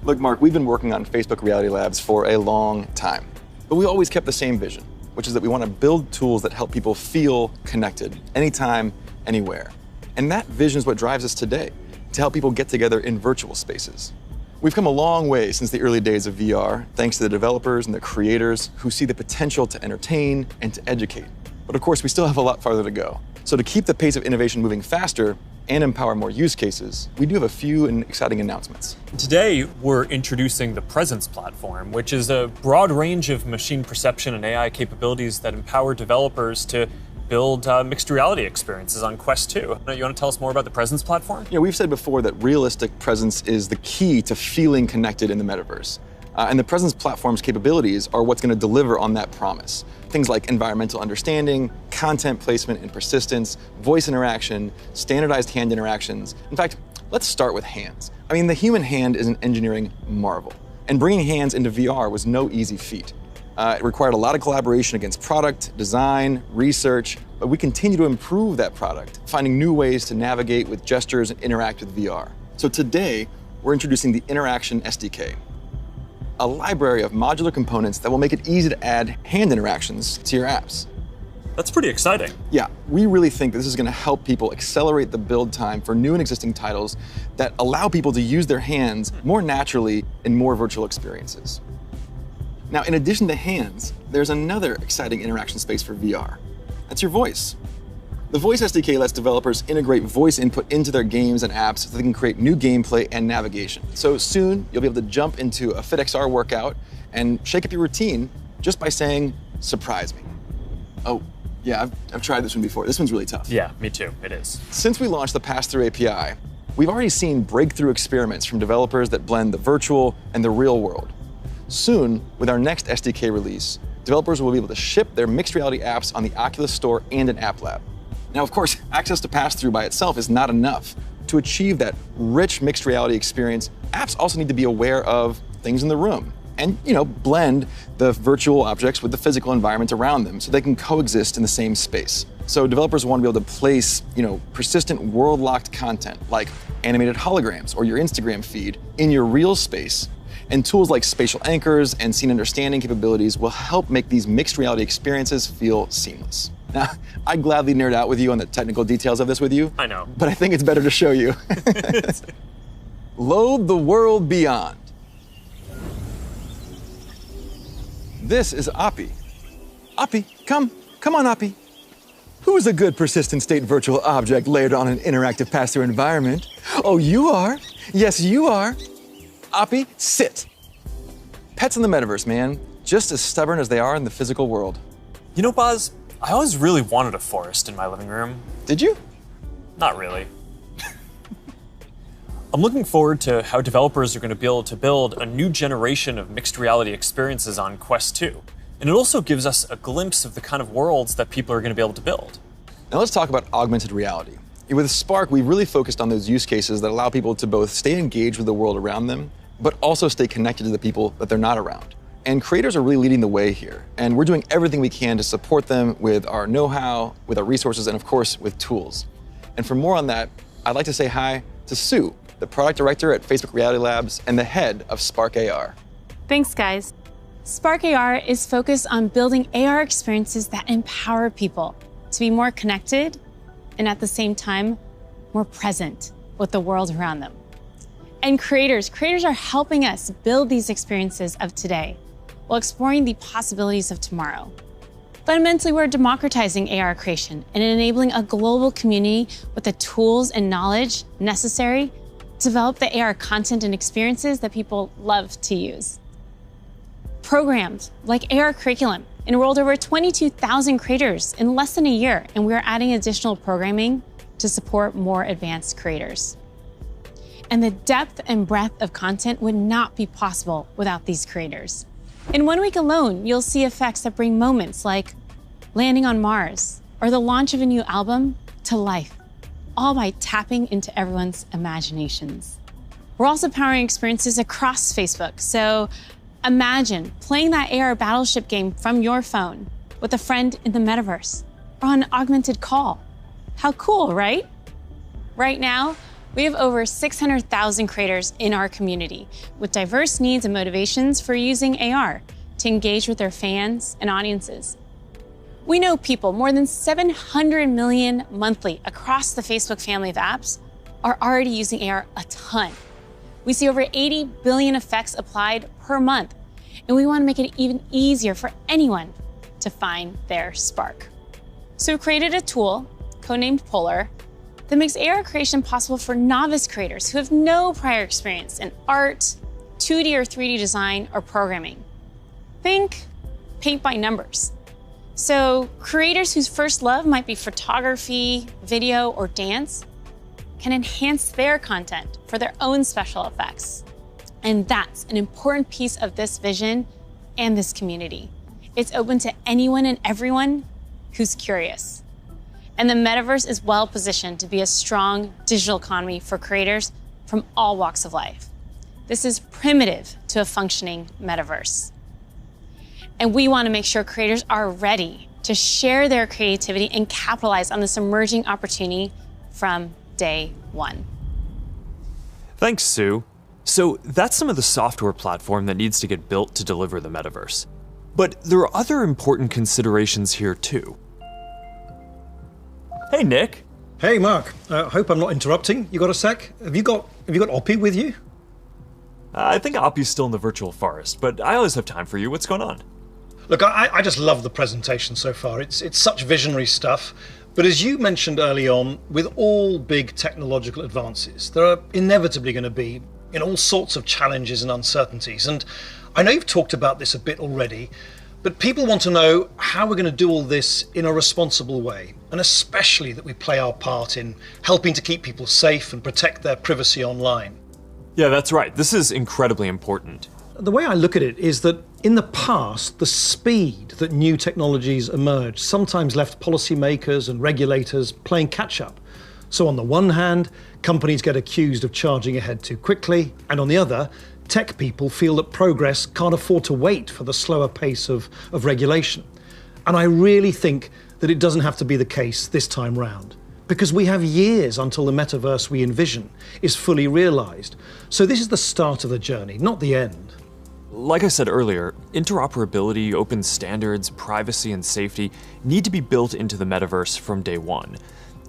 Look, Mark, we've been working on Facebook Reality Labs for a long time, but we always kept the same vision, which is that we want to build tools that help people feel connected anytime, anywhere. And that vision is what drives us today, to help people get together in virtual spaces. We've come a long way since the early days of VR, thanks to the developers and the creators who see the potential to entertain and to educate. But of course, we still have a lot farther to go. So to keep the pace of innovation moving faster and empower more use cases, we do have a few exciting announcements.
Today, we're introducing the Presence platform, which is a broad range of machine perception and AI capabilities that empower developers to build mixed reality experiences on Quest 2. You want to tell us more about the Presence platform?
Yeah, we've said before that realistic presence is the key to feeling connected in the metaverse. And the Presence platform's capabilities are what's going to deliver on that promise. Things like environmental understanding, content placement and persistence, voice interaction, standardized hand interactions. In fact, let's start with hands. I mean, the human hand is an engineering marvel. And bringing hands into VR was no easy feat. It required a lot of collaboration against product, design, research, but we continue to improve that product, finding new ways to navigate with gestures and interact with VR. So today, we're introducing the Interaction SDK, a library of modular components that will make it easy to add hand interactions to your apps.
That's pretty exciting.
Yeah, we really think this is going to help people accelerate the build time for new and existing titles that allow people to use their hands more naturally in more virtual experiences. Now, in addition to hands, there's another exciting interaction space for VR. That's your voice. The Voice SDK lets developers integrate voice input into their games and apps so they can create new gameplay and navigation. So soon, you'll be able to jump into a FitXR workout and shake up your routine just by saying, "Surprise me." Oh, yeah, I've tried this one before. This one's really tough.
Yeah, me too, it is.
Since we launched the Pass-Through API, we've already seen breakthrough experiments from developers that blend the virtual and the real world. Soon, with our next SDK release, developers will be able to ship their mixed reality apps on the Oculus Store and an App Lab. Now, of course, access to pass-through by itself is not enough. To achieve that rich mixed reality experience, apps also need to be aware of things in the room and, blend the virtual objects with the physical environment around them so they can coexist in the same space. So developers want to be able to place, persistent world-locked content like animated holograms or your Instagram feed in your real space. And tools like spatial anchors and scene understanding capabilities will help make these mixed reality experiences feel seamless. Now, I'd gladly nerd out with you on the technical details of this with you.
I know.
But I think it's better to show you. Load the world beyond. This is Api. Api, come on, Api. Who's a good persistent state virtual object layered on an interactive pass-through environment? Oh, you are. Yes, you are. Api, sit. Pets in the metaverse, man. Just as stubborn as they are in the physical world.
You know, Buzz, I always really wanted a forest in my living room.
Did you?
Not really. I'm looking forward to how developers are going to be able to build a new generation of mixed reality experiences on Quest 2. And it also gives us a glimpse of the kind of worlds that people are going to be able to build.
Now let's talk about augmented reality. With Spark, we've really focused on those use cases that allow people to both stay engaged with the world around them, but also stay connected to the people that they're not around. And creators are really leading the way here. And we're doing everything we can to support them with our know-how, with our resources, and of course, with tools. And for more on that, I'd like to say hi to Sue, the product director at Facebook Reality Labs and the head of Spark AR.
Thanks, guys. Spark AR is focused on building AR experiences that empower people to be more connected and at the same time, more present with the world around them. And creators are helping us build these experiences of today while exploring the possibilities of tomorrow. Fundamentally, we're democratizing AR creation and enabling a global community with the tools and knowledge necessary to develop the AR content and experiences that people love to use. Programs like AR Curriculum enrolled over 22,000 creators in less than a year, and we're adding additional programming to support more advanced creators. And the depth and breadth of content would not be possible without these creators. In 1 week alone, you'll see effects that bring moments like landing on Mars or the launch of a new album to life, all by tapping into everyone's imaginations. We're also powering experiences across Facebook, so imagine playing that AR battleship game from your phone with a friend in the metaverse or on an augmented call. How cool, right? Right now, we have over 600,000 creators in our community with diverse needs and motivations for using AR to engage with their fans and audiences. We know people, more than 700 million monthly across the Facebook family of apps, are already using AR a ton. We see over 80 billion effects applied per month, and we want to make it even easier for anyone to find their spark. So we created a tool, codenamed Polar, that makes AR creation possible for novice creators who have no prior experience in art, 2D or 3D design, or programming. Think paint by numbers. So creators whose first love might be photography, video, or dance can enhance their content for their own special effects. And that's an important piece of this vision and this community. It's open to anyone and everyone who's curious. And the Metaverse is well positioned to be a strong digital economy for creators from all walks of life. This is primitive to a functioning Metaverse. And we want to make sure creators are ready to share their creativity and capitalize on this emerging opportunity from day one.
Thanks, Sue. So that's some of the software platform that needs to get built to deliver the Metaverse. But there are other important considerations here too. Hey, Nick.
Hey, Mark. Hope I'm not interrupting. You got a sec? Have you got Oppie with you?
I think Oppie's still in the virtual forest, but I always have time for you. What's going on?
Look, I just love the presentation so far. It's such visionary stuff. But as you mentioned early on, with all big technological advances, there are inevitably going to be all sorts of challenges and uncertainties. And I know you've talked about this a bit already, but people want to know how we're going to do all this in a responsible way, and especially that we play our part in helping to keep people safe and protect their privacy online.
Yeah, that's right. This is incredibly important.
The way I look at it is that in the past, the speed that new technologies emerged sometimes left policymakers and regulators playing catch up. So on the one hand, companies get accused of charging ahead too quickly, and on the other, tech people feel that progress can't afford to wait for the slower pace of regulation. And I really think that it doesn't have to be the case this time round, because we have years until the metaverse we envision is fully realized. So this is the start of the journey, not the end.
Like I said earlier, interoperability, open standards, privacy, and safety need to be built into the metaverse from day one.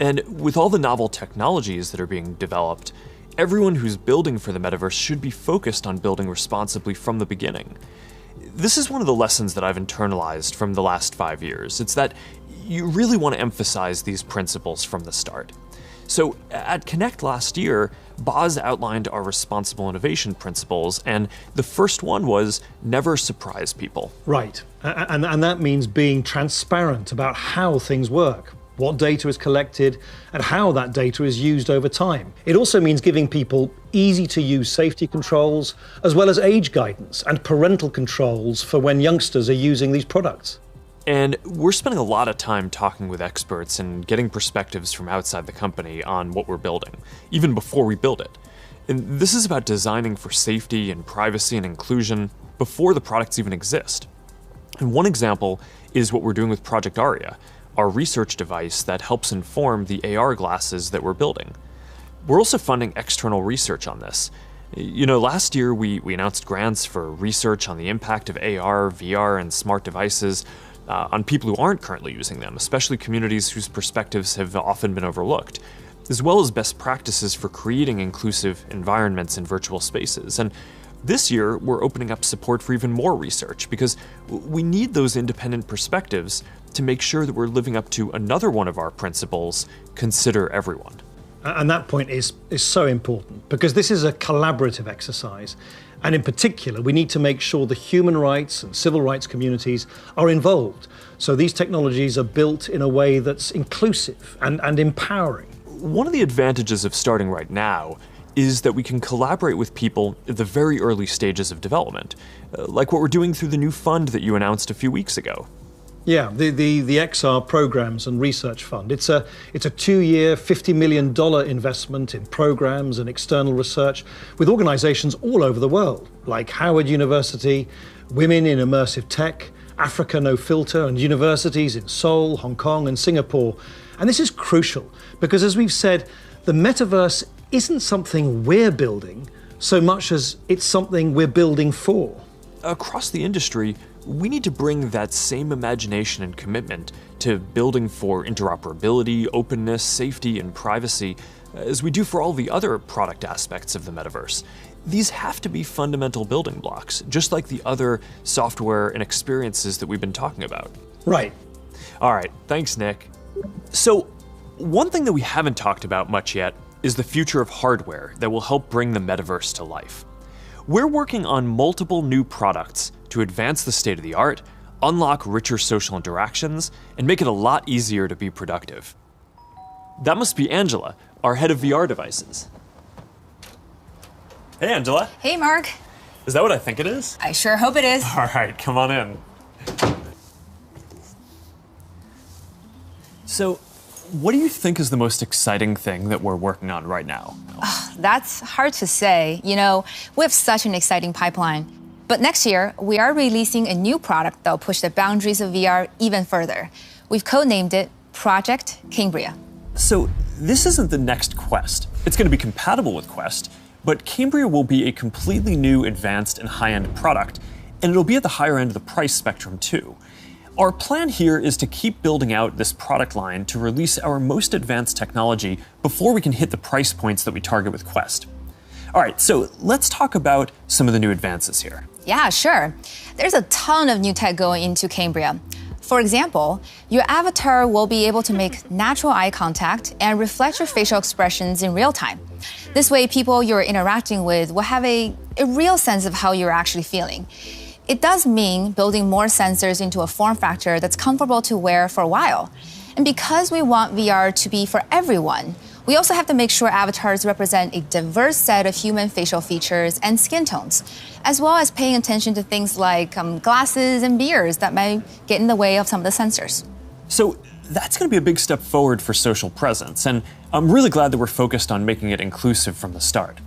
And with all the novel technologies that are being developed, everyone who's building for the metaverse should be focused on building responsibly from the beginning. This is one of the lessons that I've internalized from the last 5 years. It's that you really want to emphasize these principles from the start. So at Connect last year, Boz outlined our responsible innovation principles, and the first one was never surprise people.
Right, and that means being transparent about how things work, what data is collected, and how that data is used over time. It also means giving people easy-to-use safety controls, as well as age guidance and parental controls for when youngsters are using these products.
And we're spending a lot of time talking with experts and getting perspectives from outside the company on what we're building, even before we build it. And this is about designing for safety and privacy and inclusion before the products even exist. And one example is what we're doing with Project Aria, our research device that helps inform the AR glasses that we're building. We're also funding external research on this. You know, last year we announced grants for research on the impact of AR, VR, and smart devices on people who aren't currently using them, especially communities whose perspectives have often been overlooked, as well as best practices for creating inclusive environments in virtual spaces. And this year, we're opening up support for even more research because we need those independent perspectives to make sure that we're living up to another one of our principles, consider everyone.
And that point is so important because this is a collaborative exercise. And in particular, we need to make sure the human rights and civil rights communities are involved. So these technologies are built in a way that's inclusive and empowering.
One of the advantages of starting right now is that we can collaborate with people at the very early stages of development, like what we're doing through the new fund that you announced a few weeks ago.
Yeah, the XR Programs and Research Fund. It's a 2-year, $50 million investment in programs and external research with organizations all over the world, like Howard University, Women in Immersive Tech, Africa No Filter, and universities in Seoul, Hong Kong, and Singapore. And this is crucial because, as we've said, The metaverse isn't something we're building so much as it's something we're building for.
Across the industry, we need to bring that same imagination and commitment to building for interoperability, openness, safety, and privacy as we do for all the other product aspects of the metaverse. These have to be fundamental building blocks, just like the other software and experiences that we've been talking about.
Right.
All right, thanks, Nick. So, one thing that we haven't talked about much yet is the future of hardware that will help bring the metaverse to life. We're working on multiple new products to advance the state of the art, unlock richer social interactions, and make it a lot easier to be productive. That must be Angela, our head of VR devices. Hey, Angela.
Hey, Mark.
Is that what I think it is?
I sure hope it is.
All right, come on in. So, what do you think is the most exciting thing that we're working on right now?
That's hard to say. You know, we have such an exciting pipeline. But next year, we are releasing a new product that will push the boundaries of VR even further. We've codenamed it Project Cambria.
So, this isn't the next Quest. It's going to be compatible with Quest, but Cambria will be a completely new, advanced, and high-end product, and it'll be at the higher end of the price spectrum too. Our plan here is to keep building out this product line to release our most advanced technology before we can hit the price points that we target with Quest. All right, so let's talk about some of the new advances here.
Yeah, sure. There's a ton of new tech going into Cambria. For example, your avatar will be able to make natural eye contact and reflect your facial expressions in real time. This way, people you're interacting with will have a real sense of how you're actually feeling. It does mean building more sensors into a form factor that's comfortable to wear for a while. And because we want VR to be for everyone, we also have to make sure avatars represent a diverse set of human facial features and skin tones, as well as paying attention to things like glasses and beards that might get in the way of some of the sensors.
So that's going to be a big step forward for social presence, and I'm really glad that we're focused on making it inclusive from the start.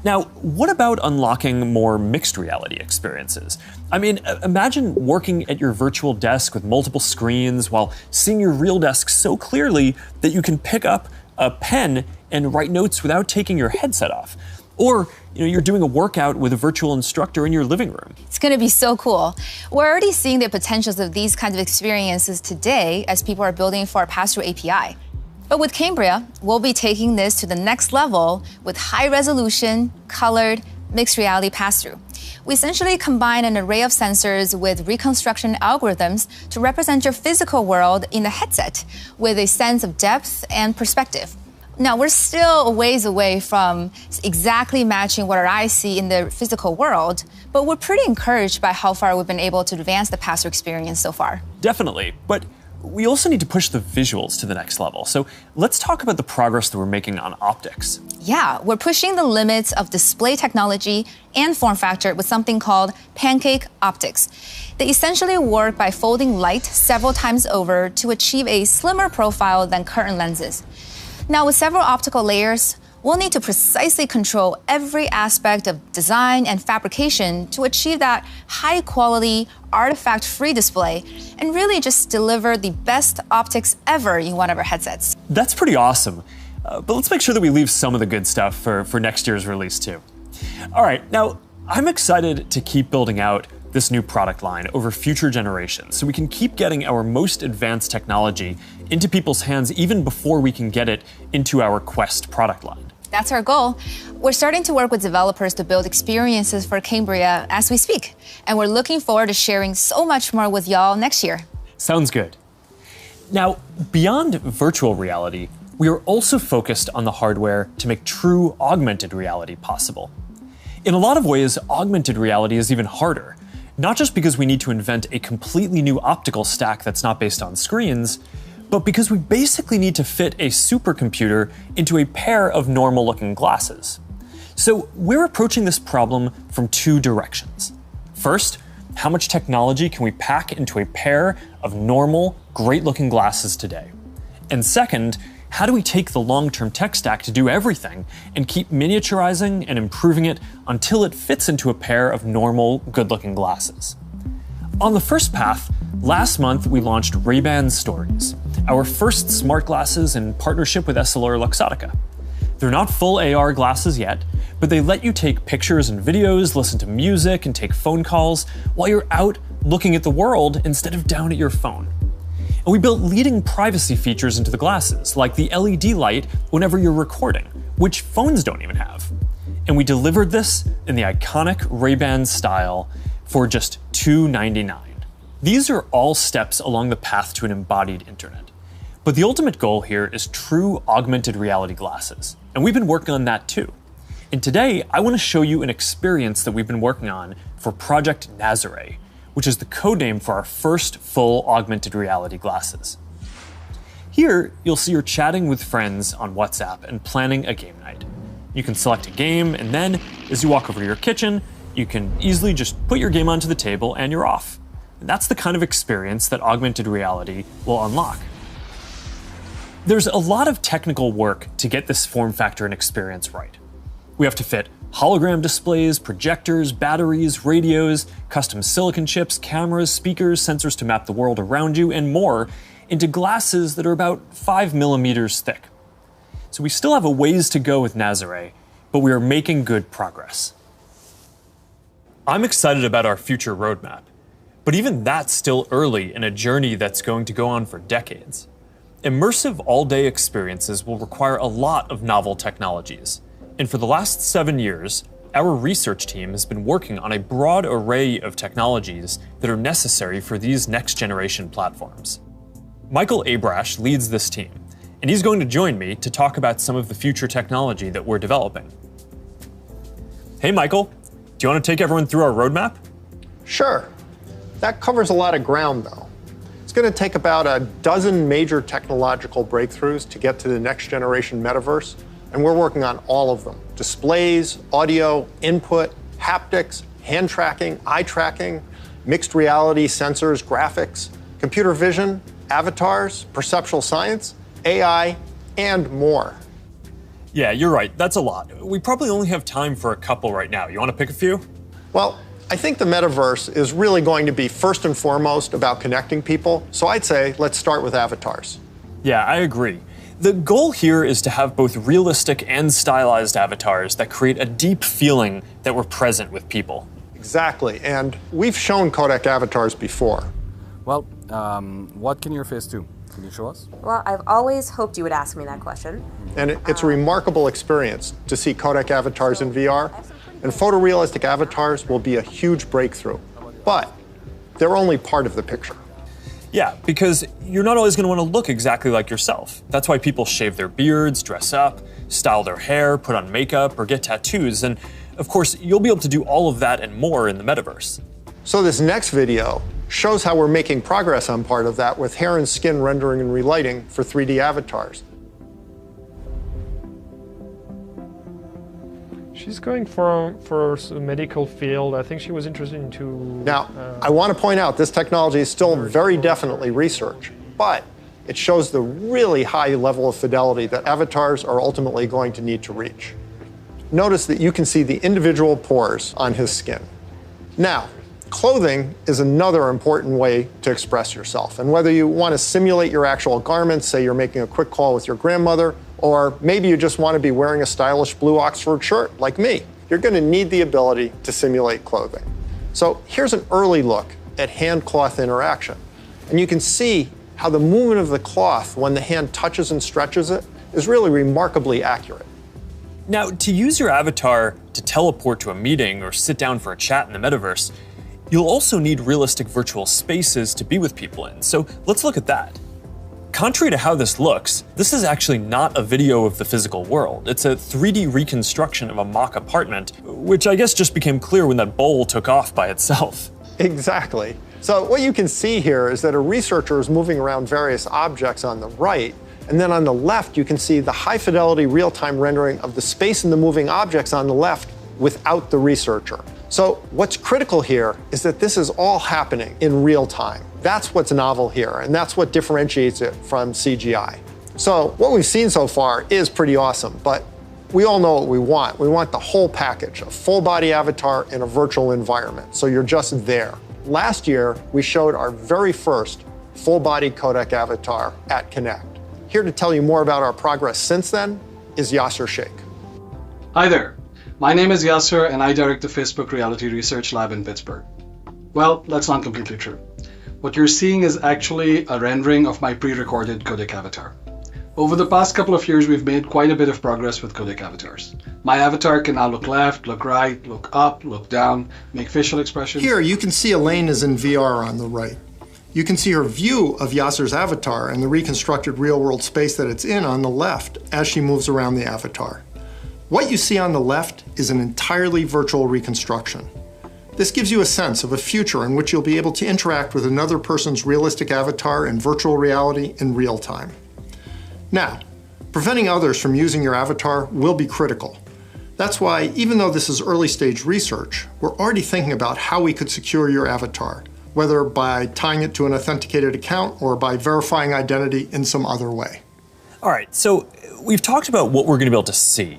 Now, what about unlocking more mixed reality experiences? I mean, imagine working at your virtual desk with multiple screens while seeing your real desk so clearly that you can pick up a pen and write notes without taking your headset off. Or, you're doing a workout with a virtual instructor in your living room.
It's going to be so cool. We're already seeing the potentials of these kinds of experiences today as people are building for our pass-through API. But with Cambria, we'll be taking this to the next level with high-resolution, colored, mixed reality pass-through. We essentially combine an array of sensors with reconstruction algorithms to represent your physical world in the headset with a sense of depth and perspective. Now, we're still a ways away from exactly matching what our eyes see in the physical world, but we're pretty encouraged by how far we've been able to advance the pass-through experience so far.
Definitely, but we also need to push the visuals to the next level. So let's talk about the progress that we're making on optics.
Yeah, we're pushing the limits of display technology and form factor with something called pancake optics. They essentially work by folding light several times over to achieve a slimmer profile than current lenses. Now, with several optical layers, we'll need to precisely control every aspect of design and fabrication to achieve that high-quality, artifact-free display and really just deliver the best optics ever in one of our headsets.
That's pretty awesome. But let's make sure that we leave some of the good stuff for next year's release too. All right, now I'm excited to keep building out this new product line over future generations so we can keep getting our most advanced technology into people's hands even before we can get it into our Quest product line.
That's our goal. We're starting to work with developers to build experiences for Cambria as we speak, and we're looking forward to sharing so much more with y'all next year.
Sounds good. Now, beyond virtual reality, we are also focused on the hardware to make true augmented reality possible. In a lot of ways, augmented reality is even harder, not just because we need to invent a completely new optical stack that's not based on screens, but because we basically need to fit a supercomputer into a pair of normal-looking glasses. So we're approaching this problem from two directions. First, how much technology can we pack into a pair of normal, great-looking glasses today? And second, how do we take the long-term tech stack to do everything and keep miniaturizing and improving it until it fits into a pair of normal, good-looking glasses? On the first path, last month we launched Ray-Ban Stories, our first smart glasses in partnership with Essilor Luxottica. They're not full AR glasses yet, but they let you take pictures and videos, listen to music, and take phone calls while you're out looking at the world instead of down at your phone. And we built leading privacy features into the glasses, like the LED light whenever you're recording, which phones don't even have. And we delivered this in the iconic Ray-Ban style for just $299. These are all steps along the path to an embodied internet. But the ultimate goal here is true augmented reality glasses, and we've been working on that too. And today, I want to show you an experience that we've been working on for Project Nazare, which is the codename for our first full augmented reality glasses. Here, you'll see you're chatting with friends on WhatsApp and planning a game night. You can select a game, and then, as you walk over to your kitchen, you can easily just put your game onto the table and you're off. And that's the kind of experience that augmented reality will unlock. There's a lot of technical work to get this form factor and experience right. We have to fit hologram displays, projectors, batteries, radios, custom silicon chips, cameras, speakers, sensors to map the world around you, and more into glasses that are about 5 millimeters thick. So we still have a ways to go with Nazare, but we are making good progress. I'm excited about our future roadmap, but even that's still early in a journey that's going to go on for decades. Immersive all-day experiences will require a lot of novel technologies. And for the last 7 years, our research team has been working on a broad array of technologies that are necessary for these next-generation platforms. Michael Abrash leads this team, and he's going to join me to talk about some of the future technology that we're developing. Hey, Michael, do you want to take everyone through our roadmap?
Sure. That covers a lot of ground, though. It's going to take about a dozen major technological breakthroughs to get to the next generation metaverse, and we're working on all of them. Displays, audio, input, haptics, hand tracking, eye tracking, mixed reality sensors, graphics, computer vision, avatars, perceptual science, AI, and more.
Yeah, you're right. That's a lot. We probably only have time for a couple right now. You want to pick a few?
Well, I think the metaverse is really going to be first and foremost about connecting people, so I'd say let's start with avatars.
Yeah, I agree. The goal here is to have both realistic and stylized avatars that create a deep feeling that we're present with people.
Exactly, and we've shown codec avatars before.
Well, what can your face do? Can you show us?
Well, I've always hoped you would ask me that question.
And it's a remarkable experience to see codec avatars in VR, and photorealistic avatars will be a huge breakthrough, but they're only part of the picture.
Yeah, because you're not always going to want to look exactly like yourself. That's why people shave their beards, dress up, style their hair, put on makeup, or get tattoos, and of course, you'll be able to do all of that and more in the metaverse.
So this next video shows how we're making progress on part of that with hair and skin rendering and relighting for 3D avatars.
She's going for a medical field. I think she was interested into...
Now, I want to point out this technology is still very definitely research, but it shows the really high level of fidelity that avatars are ultimately going to need to reach. Notice that you can see the individual pores on his skin. Now, clothing is another important way to express yourself. And whether you want to simulate your actual garments, say you're making a quick call with your grandmother, or maybe you just want to be wearing a stylish blue Oxford shirt like me, you're going to need the ability to simulate clothing. So here's an early look at hand-cloth interaction. And you can see how the movement of the cloth when the hand touches and stretches it is really remarkably accurate.
Now, to use your avatar to teleport to a meeting or sit down for a chat in the metaverse, you'll also need realistic virtual spaces to be with people in, so let's look at that. Contrary to how this looks, this is actually not a video of the physical world. It's a 3D reconstruction of a mock apartment, which I guess just became clear when that bowl took off by itself.
Exactly. So what you can see here is that a researcher is moving around various objects on the right, and then on the left you can see the high-fidelity real-time rendering of the space in the moving objects on the left without the researcher. So what's critical here is that this is all happening in real time. That's what's novel here, and that's what differentiates it from CGI. So what we've seen so far is pretty awesome, but we all know what we want. We want the whole package, a full-body avatar in a virtual environment, so you're just there. Last year, we showed our very first full-body codec avatar at Connect. Here to tell you more about our progress since then is Yasser Sheikh.
Hi there. My name is Yasser, and I direct the Facebook Reality Research Lab in Pittsburgh. Well, that's not completely true. What you're seeing is actually a rendering of my pre-recorded codec avatar. Over the past couple of years, we've made quite a bit of progress with codec avatars. My avatar can now look left, look right, look up, look down, make facial expressions.
Here, you can see Elaine is in VR on the right. You can see her view of Yasser's avatar and the reconstructed real-world space that it's in on the left as she moves around the avatar. What you see on the left is an entirely virtual reconstruction. This gives you a sense of a future in which you'll be able to interact with another person's realistic avatar in virtual reality in real time. Now, preventing others from using your avatar will be critical. That's why, even though this is early stage research, we're already thinking about how we could secure your avatar, whether by tying it to an authenticated account or by verifying identity in some other way.
All right, so we've talked about what we're going to be able to see,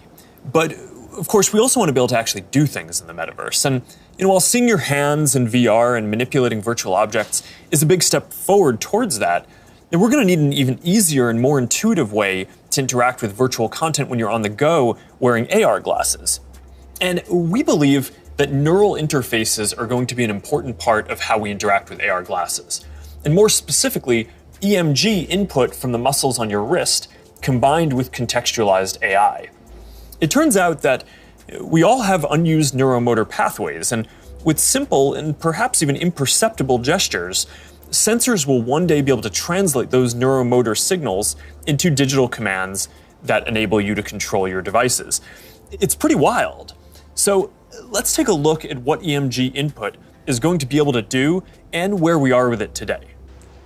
but of course we also want to be able to actually do things in the metaverse. And while seeing your hands in VR and manipulating virtual objects is a big step forward towards that, and we're going to need an even easier and more intuitive way to interact with virtual content when you're on the go wearing AR glasses. And we believe that neural interfaces are going to be an important part of how we interact with AR glasses. And more specifically, EMG input from the muscles on your wrist combined with contextualized AI. It turns out that we all have unused neuromotor pathways, and with simple and perhaps even imperceptible gestures, sensors will one day be able to translate those neuromotor signals into digital commands that enable you to control your devices. It's pretty wild. So let's take a look at what EMG input is going to be able to do and where we are with it today.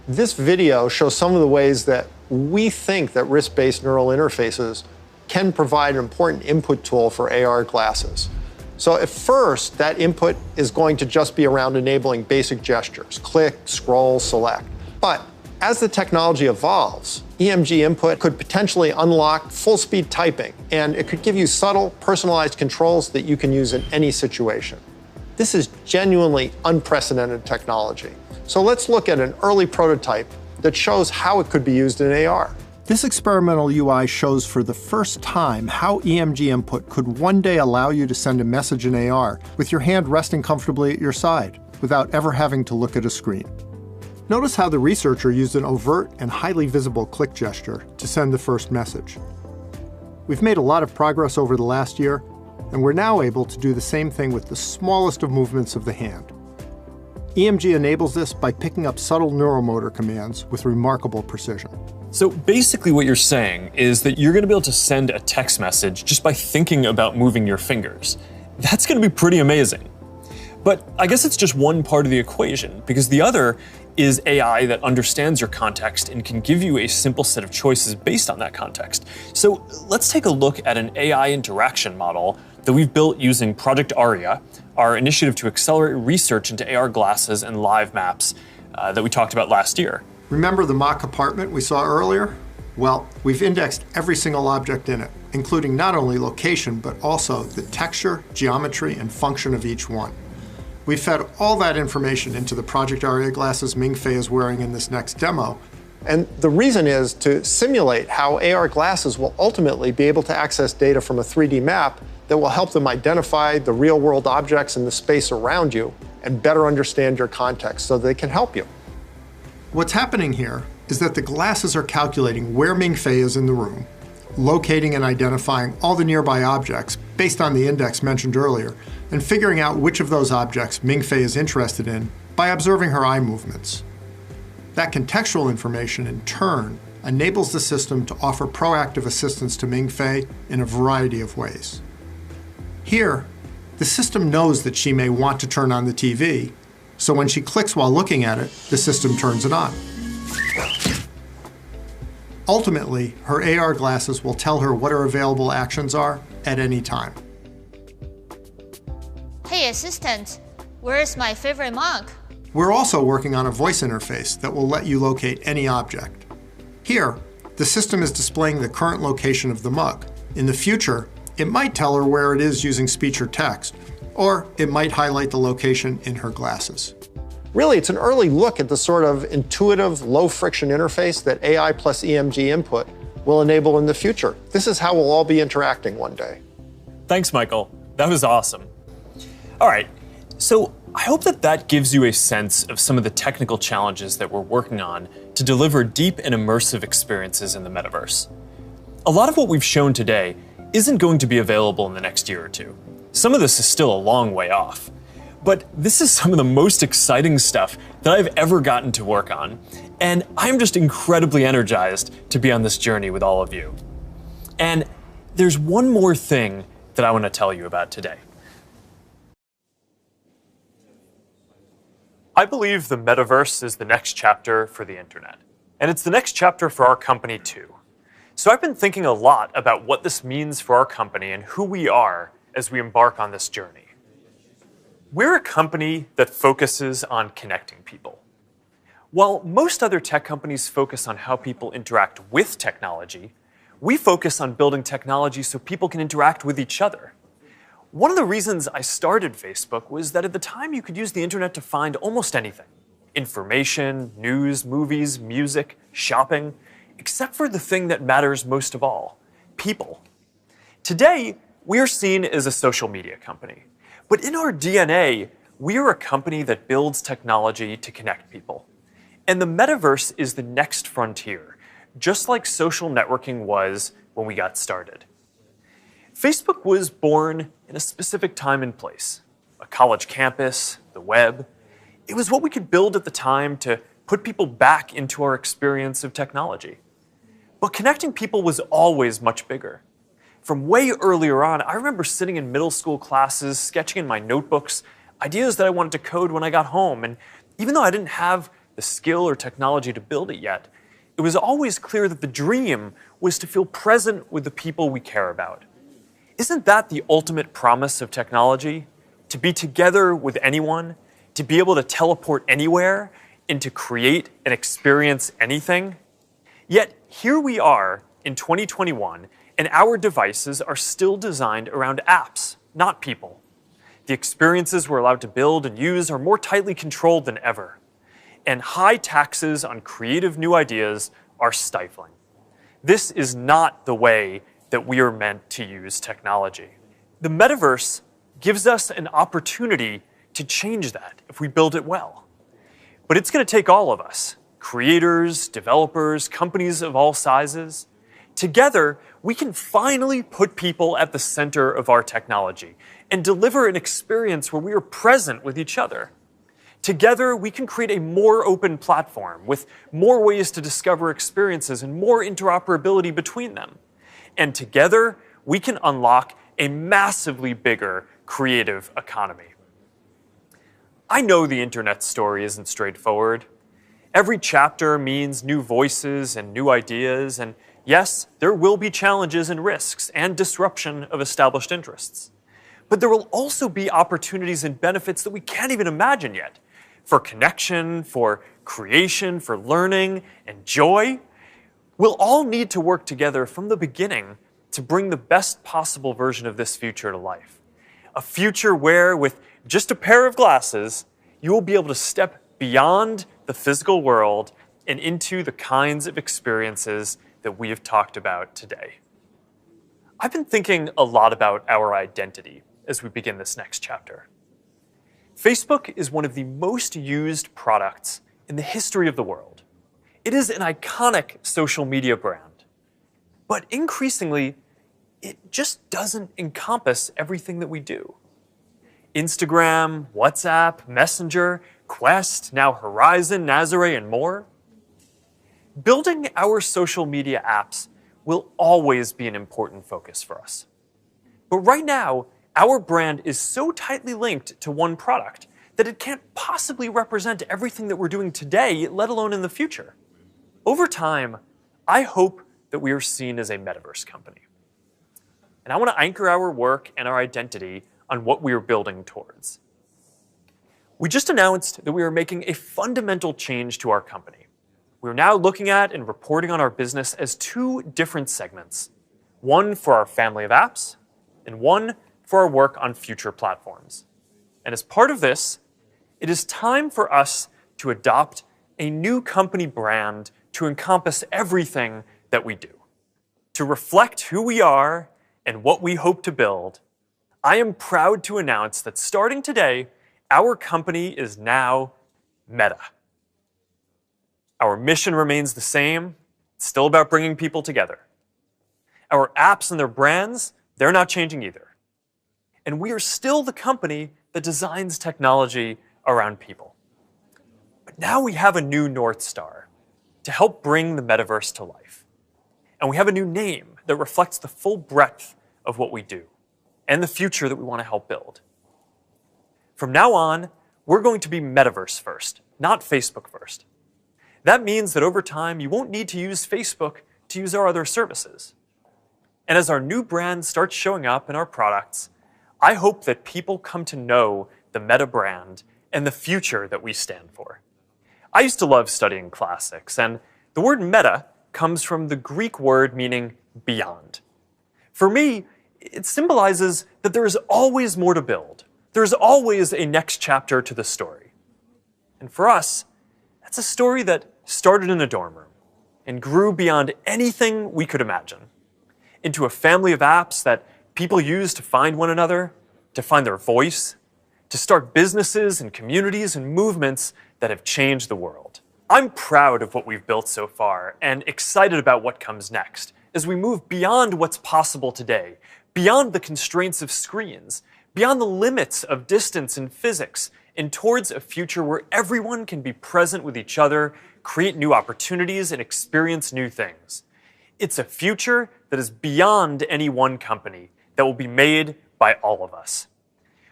This video shows some of the ways that we think that wrist-based neural interfaces can provide an important input tool for AR glasses. So at first, that input is going to just be around enabling basic gestures, click, scroll, select. But as the technology evolves, EMG input could potentially unlock full-speed typing, and it could give you subtle, personalized controls that you can use in any situation. This is genuinely unprecedented technology. So let's look at an early prototype that shows how it could be used in AR. This experimental UI shows for the first time how EMG input could one day allow you to send a message in AR with your hand resting comfortably at your side without ever having to look at a screen. Notice how the researcher used an overt and highly visible click gesture to send the first message. We've made a lot of progress over the last year, and we're now able to do the same thing with the smallest of movements of the hand. EMG enables this by picking up subtle neuromotor commands with remarkable precision.
So basically what you're saying is that you're going to be able to send a text message just by thinking about moving your fingers. That's going to be pretty amazing. But I guess it's just one part of the equation, because the other is AI that understands your context and can give you a simple set of choices based on that context. So let's take a look at an AI interaction model that we've built using Project Aria, our initiative to accelerate research into AR glasses and live maps that we talked about last year.
Remember the mock apartment we saw earlier? Well, we've indexed every single object in it, including not only location, but also the texture, geometry, and function of each one. We fed all that information into the Project Aria glasses Ming-Fei is wearing in this next demo. And the reason is to simulate how AR glasses will ultimately be able to access data from a 3D map that will help them identify the real-world objects in the space around you and better understand your context so they can help you. What's happening here is that the glasses are calculating where Ming-Fei is in the room, locating and identifying all the nearby objects based on the index mentioned earlier, and figuring out which of those objects Ming-Fei is interested in by observing her eye movements. That contextual information, in turn, enables the system to offer proactive assistance to Ming-Fei in a variety of ways. Here, the system knows that she may want to turn on the TV, so when she clicks while looking at it, the system turns it on. Ultimately, her AR glasses will tell her what her available actions are at any time.
Hey assistant, where's my favorite mug?
We're also working on a voice interface that will let you locate any object. Here, the system is displaying the current location of the mug. In the future, it might tell her where it is using speech or text, or it might highlight the location in her glasses. Really, it's an early look at the sort of intuitive, low-friction interface that AI plus EMG input will enable in the future. This is how we'll all be interacting one day.
Thanks, Michael. That was awesome. All right, so I hope that gives you a sense of some of the technical challenges that we're working on to deliver deep and immersive experiences in the metaverse. A lot of what we've shown today isn't going to be available in the next year or two. Some of this is still a long way off. But this is some of the most exciting stuff that I've ever gotten to work on, and I'm just incredibly energized to be on this journey with all of you. And there's one more thing that I want to tell you about today. I believe the metaverse is the next chapter for the internet, and it's the next chapter for our company too. So I've been thinking a lot about what this means for our company and who we are as we embark on this journey. We're a company that focuses on connecting people. While most other tech companies focus on how people interact with technology, we focus on building technology so people can interact with each other. One of the reasons I started Facebook was that at the time you could use the internet to find almost anything. Information, news, movies, music, shopping, except for the thing that matters most of all, people. Today, we're seen as a social media company. But in our DNA, we are a company that builds technology to connect people. And the metaverse is the next frontier, just like social networking was when we got started. Facebook was born in a specific time and place. A college campus, the web. It was what we could build at the time to put people back into our experience of technology. But connecting people was always much bigger. From way earlier on, I remember sitting in middle school classes, sketching in my notebooks, ideas that I wanted to code when I got home. And even though I didn't have the skill or technology to build it yet, it was always clear that the dream was to feel present with the people we care about. Isn't that the ultimate promise of technology? To be together with anyone, to be able to teleport anywhere, and to create and experience anything? Yet here we are in 2021, and our devices are still designed around apps, not people. The experiences we're allowed to build and use are more tightly controlled than ever. And high taxes on creative new ideas are stifling. This is not the way that we are meant to use technology. The metaverse gives us an opportunity to change that if we build it well. But it's going to take all of us, creators, developers, companies of all sizes. Together, we can finally put people at the center of our technology and deliver an experience where we are present with each other. Together, we can create a more open platform with more ways to discover experiences and more interoperability between them. And together, we can unlock a massively bigger creative economy. I know the internet story isn't straightforward. Every chapter means new voices and new ideas, and yes, there will be challenges and risks and disruption of established interests. But there will also be opportunities and benefits that we can't even imagine yet. For connection, for creation, for learning, and joy. We'll all need to work together from the beginning to bring the best possible version of this future to life. A future where, with just a pair of glasses, you will be able to step beyond the physical world and into the kinds of experiences that we have talked about today. I've been thinking a lot about our identity as we begin this next chapter. Facebook is one of the most used products in the history of the world. It is an iconic social media brand. But increasingly, it just doesn't encompass everything that we do. Instagram, WhatsApp, Messenger, Quest, now Horizon, Nazare, and more. Building our social media apps will always be an important focus for us. But right now, our brand is so tightly linked to one product that it can't possibly represent everything that we're doing today, let alone in the future. Over time, I hope that we are seen as a metaverse company. And I want to anchor our work and our identity on what we are building towards. We just announced that we are making a fundamental change to our company. We're now looking at and reporting on our business as two different segments. One for our family of apps, and one for our work on future platforms. And as part of this, it is time for us to adopt a new company brand to encompass everything that we do. To reflect who we are and what we hope to build, I am proud to announce that starting today, our company is now Meta. Our mission remains the same. It's still about bringing people together. Our apps and their brands, they're not changing either. And we are still the company that designs technology around people. But now we have a new North Star to help bring the metaverse to life. And we have a new name that reflects the full breadth of what we do and the future that we want to help build. From now on, we're going to be Metaverse first, not Facebook first. That means that over time, you won't need to use Facebook to use our other services. And as our new brand starts showing up in our products, I hope that people come to know the Meta brand and the future that we stand for. I used to love studying classics, and the word meta comes from the Greek word meaning beyond. For me, it symbolizes that there is always more to build. There is always a next chapter to the story. And for us, that's a story that started in a dorm room and grew beyond anything we could imagine, into a family of apps that people use to find one another, to find their voice, to start businesses and communities and movements that have changed the world. I'm proud of what we've built so far and excited about what comes next as we move beyond what's possible today, beyond the constraints of screens, beyond the limits of distance and physics, and towards a future where everyone can be present with each other, create new opportunities, and experience new things. It's a future that is beyond any one company, that will be made by all of us.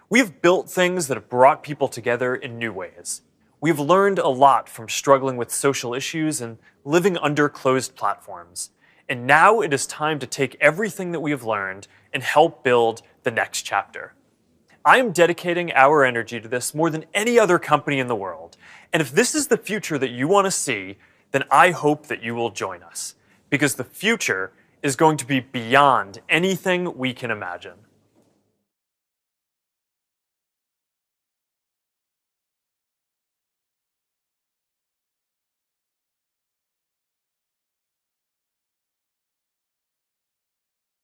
We have built things that have brought people together in new ways. We have learned a lot from struggling with social issues and living under closed platforms. And now it is time to take everything that we have learned and help build the next chapter. I am dedicating our energy to this more than any other company in the world. And if this is the future that you want to see, then I hope that you will join us. Because the future is going to be beyond anything we can imagine.